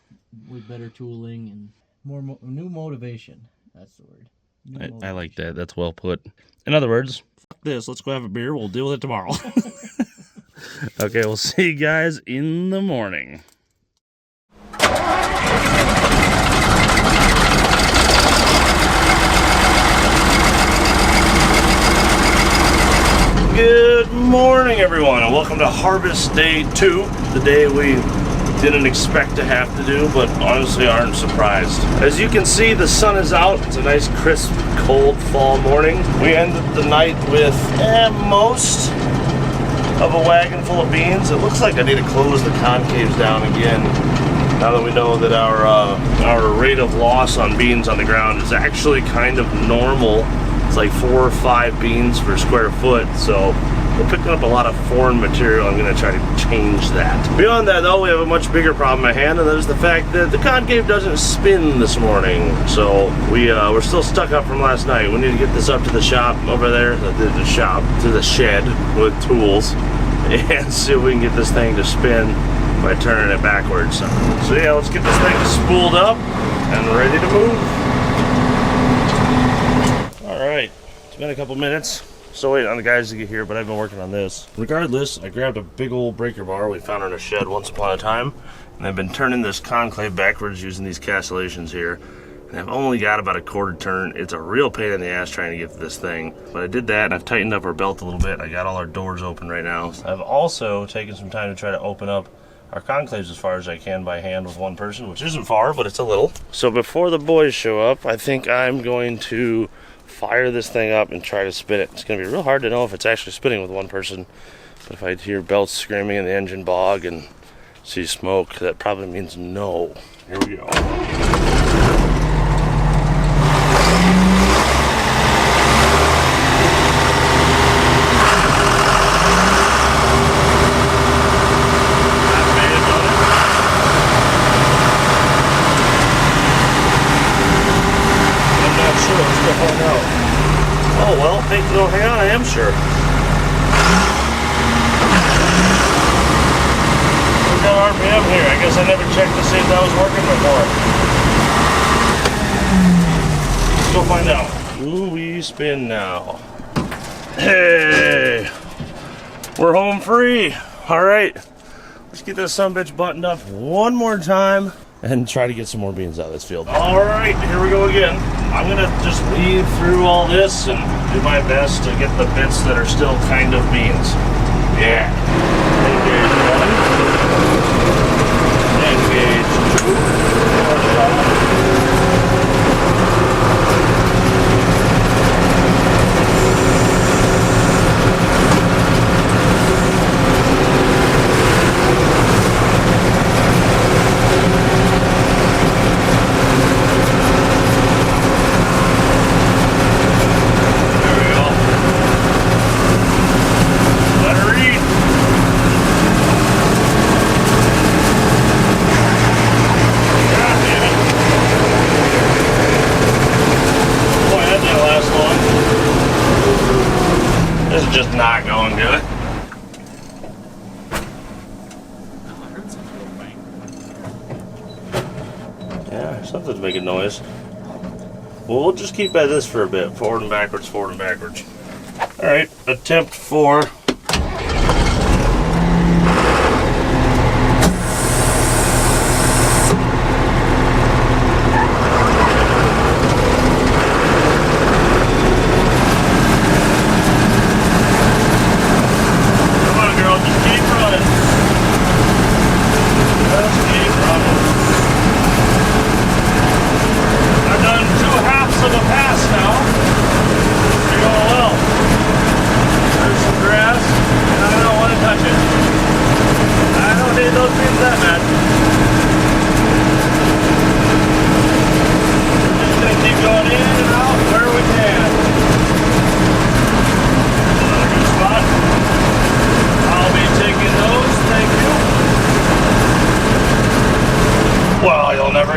with better tooling and more new motivation. That's the word. I like that. That's well put. In other words, fuck this. Let's go have a beer. We'll deal with it tomorrow. Okay, we'll see you guys in the morning. Good morning, everyone, and welcome to Harvest Day 2, the day we didn't expect to have to do, but honestly aren't surprised. As you can see, the sun is out. It's a nice, crisp, cold fall morning. We ended the night with most of a wagon full of beans. It looks like I need to close the concaves down again, now that we know that our rate of loss on beans on the ground is actually kind of normal. It's like 4 or 5 beans per square foot, so we're picking up a lot of foreign material. I'm going to try to change that. Beyond that, though, we have a much bigger problem at hand, and that is the fact that the concave doesn't spin this morning. So we're still stuck up from last night. We need to get this up to the shop over there, to the shed with tools, and see if we can get this thing to spin by turning it backwards. So yeah, let's get this thing spooled up and ready to move. Alright, it's been a couple minutes. Still waiting on the guys to get here, but I've been working on this. Regardless, I grabbed a big old breaker bar we found in a shed once upon a time, and I've been turning this conclave backwards using these castellations here. And I've only got about a quarter turn. It's a real pain in the ass trying to get to this thing. But I did that, and I've tightened up our belt a little bit. I got all our doors open right now. I've also taken some time to try to open up our conclaves as far as I can by hand with one person, which isn't far, but it's a little. So before the boys show up, I think I'm going to fire this thing up and try to spin it. It's going to be real hard to know if it's actually spinning with one person, but if I hear belts screaming in the engine bog and see smoke, that probably means no. Here we go. Oh well, think no, hang on, I am sure. We've got RPM here. I guess I never checked to see if that was working before. Let's go find out. Ooh, we spin now. Hey, we're home free. All right, let's get this sumbitch buttoned up one more time and try to get some more beans out of this field. All right, here we go again. I'm gonna just weave through all this and do my best to get the bits that are still kind of beans. Yeah. Engage one. Engage. Let her eat. Something's making noise. Well, we'll just keep at this for a bit. Forward and backwards, forward and backwards. Alright, attempt 4.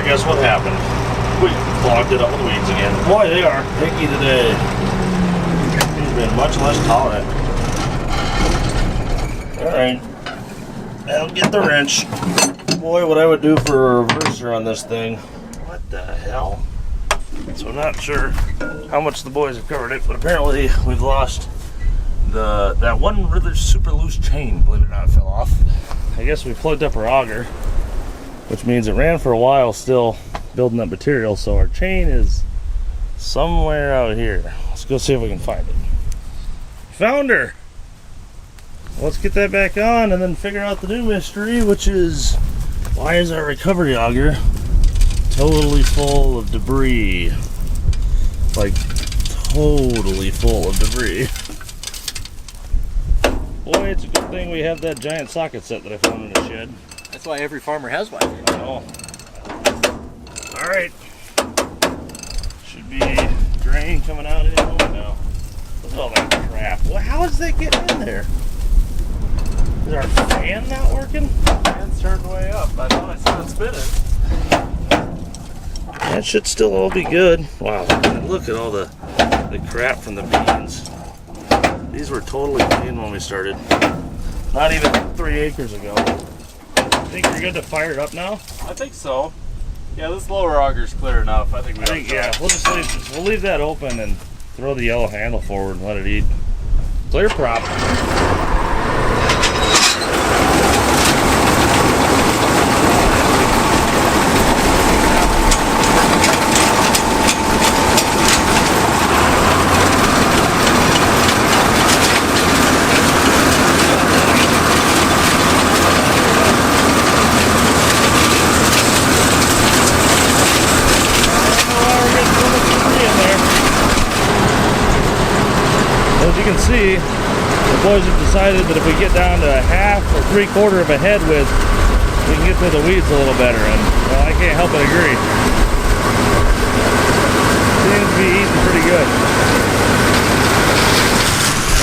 Guess what happened? We clogged it up with weeds again. Boy, they are picky today. He's been much less tolerant. Alright. I'll get the wrench. Boy, what I would do for a reverser on this thing. What the hell? So I'm not sure how much the boys have covered it, but apparently we've lost that one really super loose chain, believe it or not, fell off. I guess we plugged up our auger, which means it ran for a while still building up material, so our chain is somewhere out here. Let's go see if we can find it. Found her! Let's get that back on and then figure out the new mystery, which is, why is our recovery auger totally full of debris? Like, totally full of debris. Boy, it's a good thing we have that giant socket set that I found in the shed. That's why every farmer has one. I know. Alright. Should be drain coming out any moment now. Look at all that crap. Well, how is that getting in there? Is our fan not working? Fan's turned way up. I thought I saw it spinning. That should still all be good. Wow, look at all the crap from the beans. These were totally clean when we started. Not even 3 acres ago. Think we're good to fire it up now? I think so. Yeah, this lower auger's clear enough. I think yeah, we'll leave that open and throw the yellow handle forward and let it eat. Clear prop. As you can see, the boys have decided that if we get down to a half or 3/4 of a head width, we can get through the weeds a little better, and well, I can't help but agree. Seems to be eating pretty good.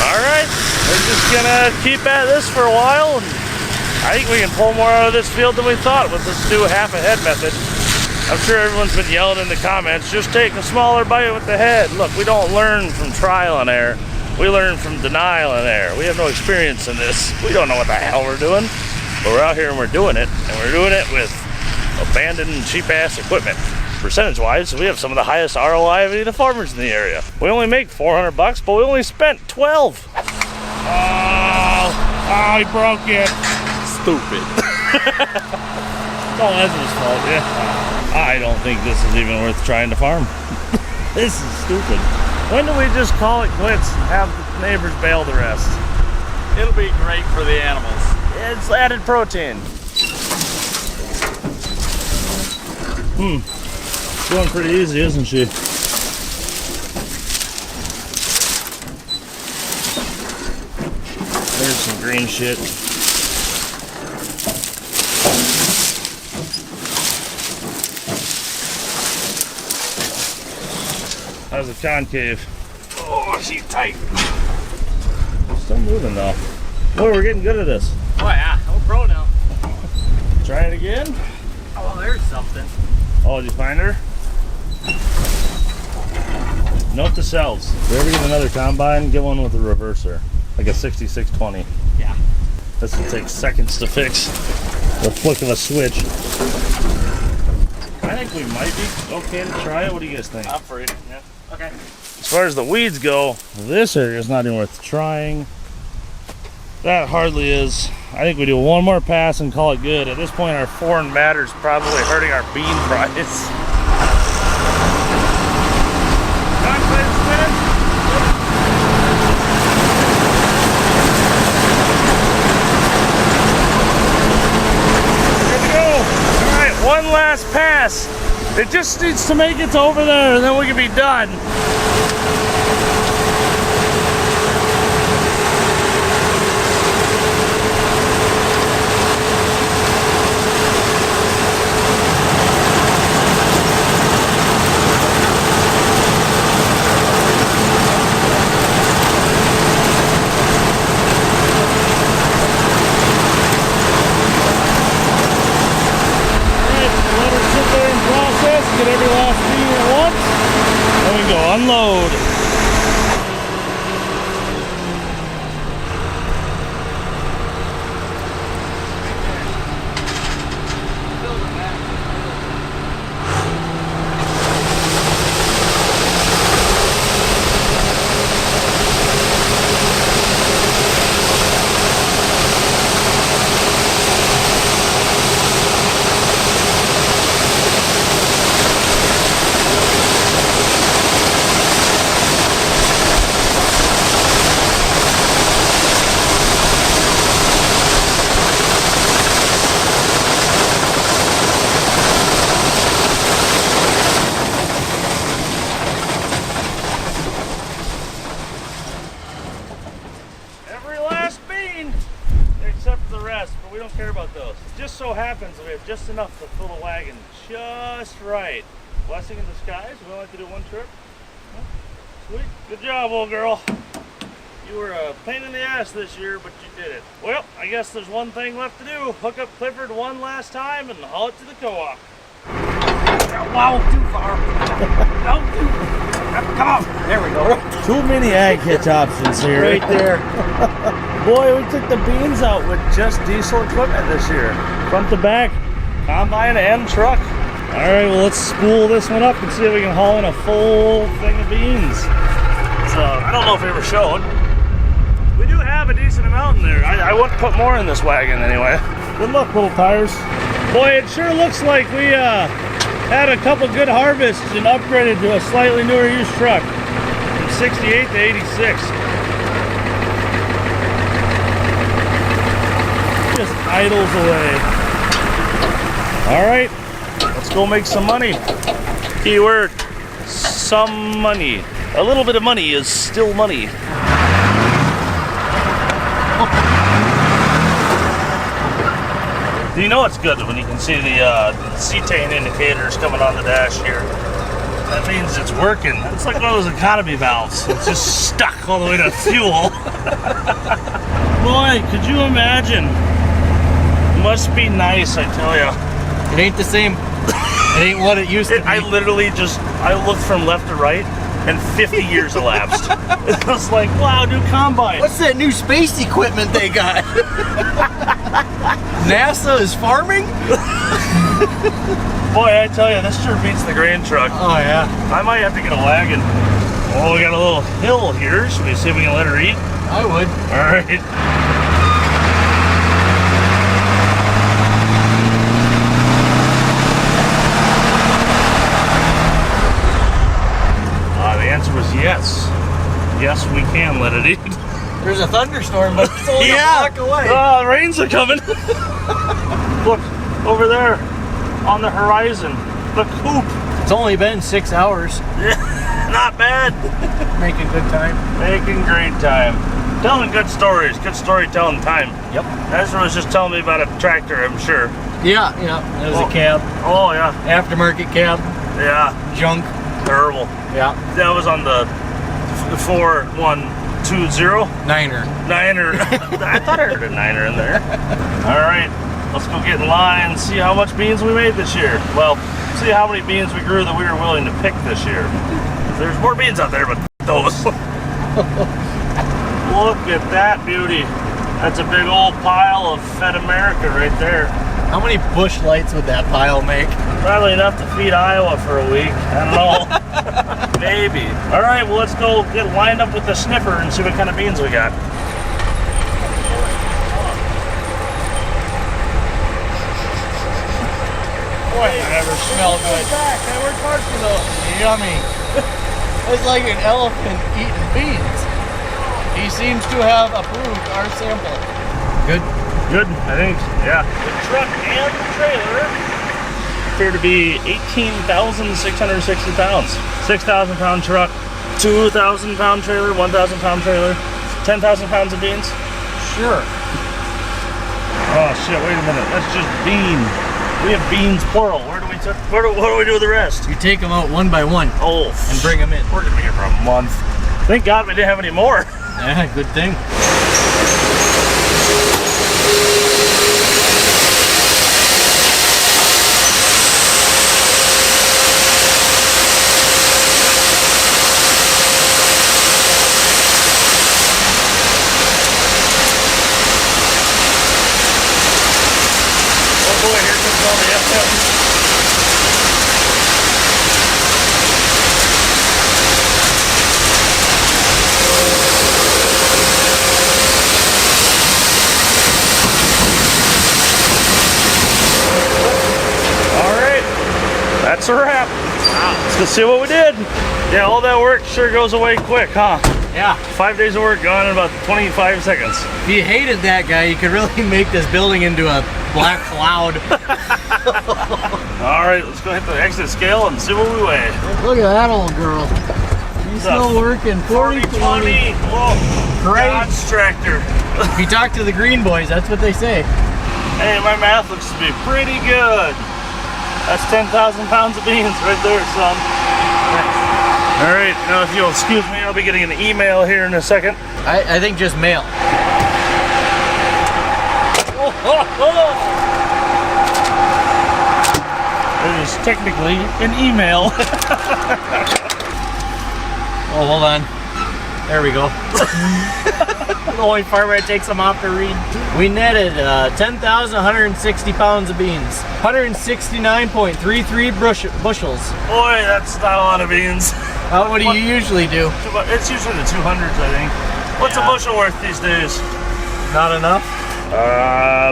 Alright, we're just gonna keep at this for a while, and I think we can pull more out of this field than we thought with this new half a head method. I'm sure everyone's been yelling in the comments, just take a smaller bite with the head. Look, we don't learn from trial and error. We learn from denial and error. We have no experience in this. We don't know what the hell we're doing. But we're out here and we're doing it. And we're doing it with abandoned and cheap-ass equipment. Percentage-wise, we have some of the highest ROI of any of the farmers in the area. We only make $400, but we only spent 12. Oh, he broke it. Stupid. It's all Ezra's fault, yeah. I don't think this is even worth trying to farm. This is stupid. When do we just call it quits and have the neighbors bail the rest? It'll be great for the animals. It's added protein. Going pretty easy, isn't she? There's some green shit. How's the concave? Oh, she's tight. Still moving though. Boy, we're getting good at this. Oh yeah, I'm a pro now. Try it again. Oh, there's something. Oh, did you find her? Note to selves. If you ever get another combine, get one with a reverser. Like a 6620. Yeah. This will take seconds to fix. The flick of a switch. I think we might be okay to try it. What do you guys think? I'm free. Yeah. Okay. As far as the weeds go, this area is not even worth trying. That hardly is. I think we do one more pass and call it good. At this point, our foreign matter is probably hurting our bean price. One last pass. It just needs to make it to over there and then we can be done. Get every last bean at once, and we go unload. But we don't care about those. It just so happens that we have just enough to fill the wagon just right. Blessing in disguise. We only have to do one trip. Sweet. Good job, old girl. You were a pain in the ass this year, but you did it. Well, I guess there's one thing left to do. Hook up Clifford one last time and haul it to the co-op. Wow, too far. No, come on. There we go. Too many ag hitch options here. Right there. Boy, we took the beans out with just diesel equipment this year. Front to back, combine and truck. All right, well, let's spool this one up and see if we can haul in a full thing of beans. So, I don't know if we ever showed. We do have a decent amount in there. I wouldn't put more in this wagon anyway. Good luck, little tires. Boy, it sure looks like we had a couple good harvests and upgraded to a slightly newer used truck from 68 to 86. Just idles away. All right, let's go make some money. Keyword, some money. A little bit of money is still money. You know it's good when you can see the cetane indicators coming on the dash here. That means it's working. It's like one of those economy valves. It's just stuck all the way to fuel. Boy, could you imagine? Must be nice, I tell you. It ain't the same. It ain't what it used to be. I literally just, I looked from left to right and 50 years elapsed. It was like, wow, new combine. What's that new space equipment they got? NASA is farming? Boy, I tell you, this sure beats the grain truck. Oh, yeah. I might have to get a wagon. Oh, we got a little hill here. Should we see if we can let her eat? I would. All right. The answer was yes. Yes, we can let it eat. There's a thunderstorm, but it's only a block away. The rains are coming. Look, over there on the horizon, the coop. It's only been 6 hours. Yeah, not bad. Making good time. Making great time. Telling good stories. Good storytelling time. Yep. Ezra was just telling me about a tractor, I'm sure. Yeah, yeah. It was a cab. Oh, yeah. Aftermarket cab. Yeah. Junk. Terrible. Yeah. That was on the 4120? Niner. I thought I heard a niner in there. All right, let's go get in line and see how much beans we made this year. Well, see how many beans we grew that we were willing to pick this year. There's more beans out there, but those. Look at that beauty. That's a big old pile of Fed America right there. How many bush lights would that pile make? Probably enough to feed Iowa for a week. I don't know. Maybe. All right, well, let's go get lined up with the sniffer and see what kind of beans we got. Boy, they never smell good. Hey, where's Marcy though? Yummy. It's like an elephant eating beans. He seems to have approved our sample. Good? Good, I think. Yeah. The truck and the trailer appear to be 18,660 pounds. 6,000 pound truck, 2,000 pound trailer, 1,000 pound trailer, 10,000 pounds of beans. Sure. Oh shit! Wait a minute. That's just bean. We have beans plural. What do we do with the rest? You take them out one by one. Oh, and bring them in. We're gonna be here for a month. Thank God we didn't have any more. Yeah, good thing. Oh boy, here comes all the FM. That's a wrap. Let's go see what we did. Yeah, all that work sure goes away quick, huh? Yeah. 5 days of work gone in about 25 seconds. If you hated that guy, you could really make this building into a black cloud. All right, let's go hit the exit scale and see what we weigh. Look at that old girl. She's still working 40-20. Whoa, great. Dodge tractor. If you talk to the green boys, that's what they say. Hey, my math looks to be pretty good. That's 10,000 pounds of beans right there, son. All right, now if you'll excuse me, I'll be getting an email here in a second. I think just mail. It is technically an email. Oh, hold on. There we go. The only part where it takes them off to read. We netted 10,160 pounds of beans. 169.33 bushels. Boy, that's not a lot of beans. What do you usually do? It's usually the 200s, I think. What's a bushel worth these days? Not enough?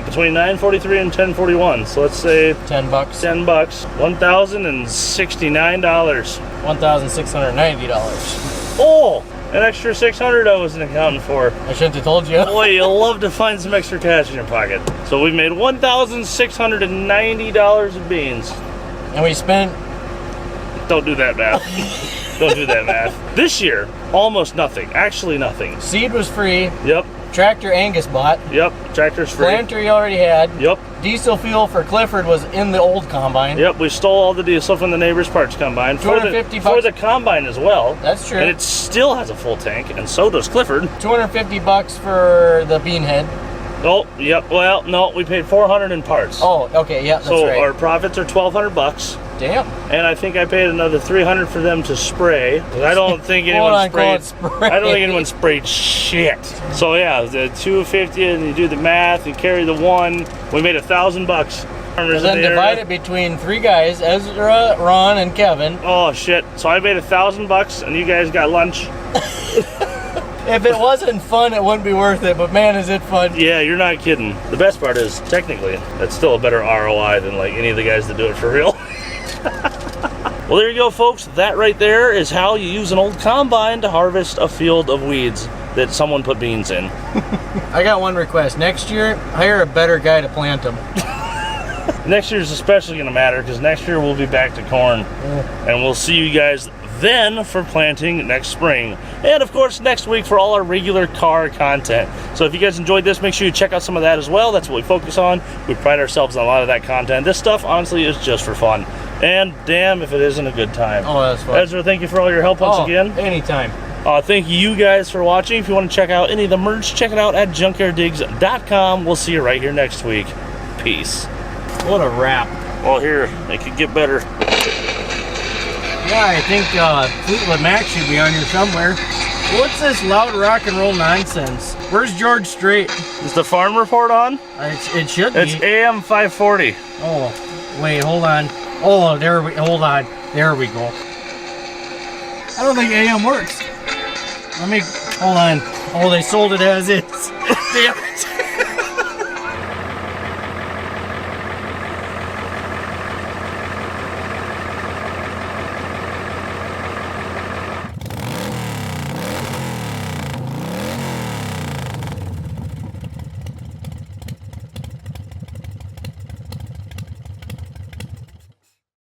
Between $9.43 and $10.41. So let's say 10 bucks. 10 bucks. $1,069. $1,690. Oh! An extra 600 I wasn't accounting for. I shouldn't have told you. Boy, you'll love to find some extra cash in your pocket. So we made $1,690 of beans. And we spent... Don't do that math. Don't do that math. This year, almost nothing. Actually nothing. Seed was free. Yep. Tractor Angus bought. Yep. Tractor's free. Planter you already had. Yep. Diesel fuel for Clifford was in the old combine. Yep, we stole all the diesel from the neighbor's parts combine. For the combine as well. That's true. And it still has a full tank, and so does Clifford. $250 for the bean head. Oh, yep. Well, no, we paid $400 in parts. Oh, okay, yeah, that's so right. So our profits are $1,200. Damn. And I think I paid another $300 for them to spray. I don't think anyone sprayed. I don't think anyone sprayed shit. So yeah, the $250, and you do the math, and carry the one. We made $1,000. And then divide it between 3 guys: Ezra, Ron, and Kevin. Oh shit! So I made $1,000, and you guys got lunch. If it wasn't fun, it wouldn't be worth it, but man, is it fun. Yeah, you're not kidding. The best part is, technically, that's still a better ROI than like any of the guys that do it for real. Well, there you go, folks. That right there is how you use an old combine to harvest a field of weeds that someone put beans in. I got one request. Next year, hire a better guy to plant them. Next year's especially going to matter, because next year we'll be back to corn. And we'll see you guys then for planting next spring, and of course next week for all our regular car content. So if you guys enjoyed this, make sure you check out some of that as well. That's what we focus on. We pride ourselves on a lot of that content. This stuff honestly is just for fun, and damn if it isn't a good time. Oh, that's fun. Ezra, thank you for all your help once again. Anytime. Thank you guys for watching. If you want to check out any of the merch, check it out at junkyarddigs.com. We'll see you right here next week. Peace. What a wrap. Well, here, it could get better. Yeah, I think Fleetwood Mac should be on here somewhere. What's this loud rock and roll nonsense? Where's George Strait? Is the farm report on? It should be. It's AM 540. Oh, wait, hold on. Oh, hold on. There we go. I don't think AM works. Hold on. Oh, they sold it as is. Damn it.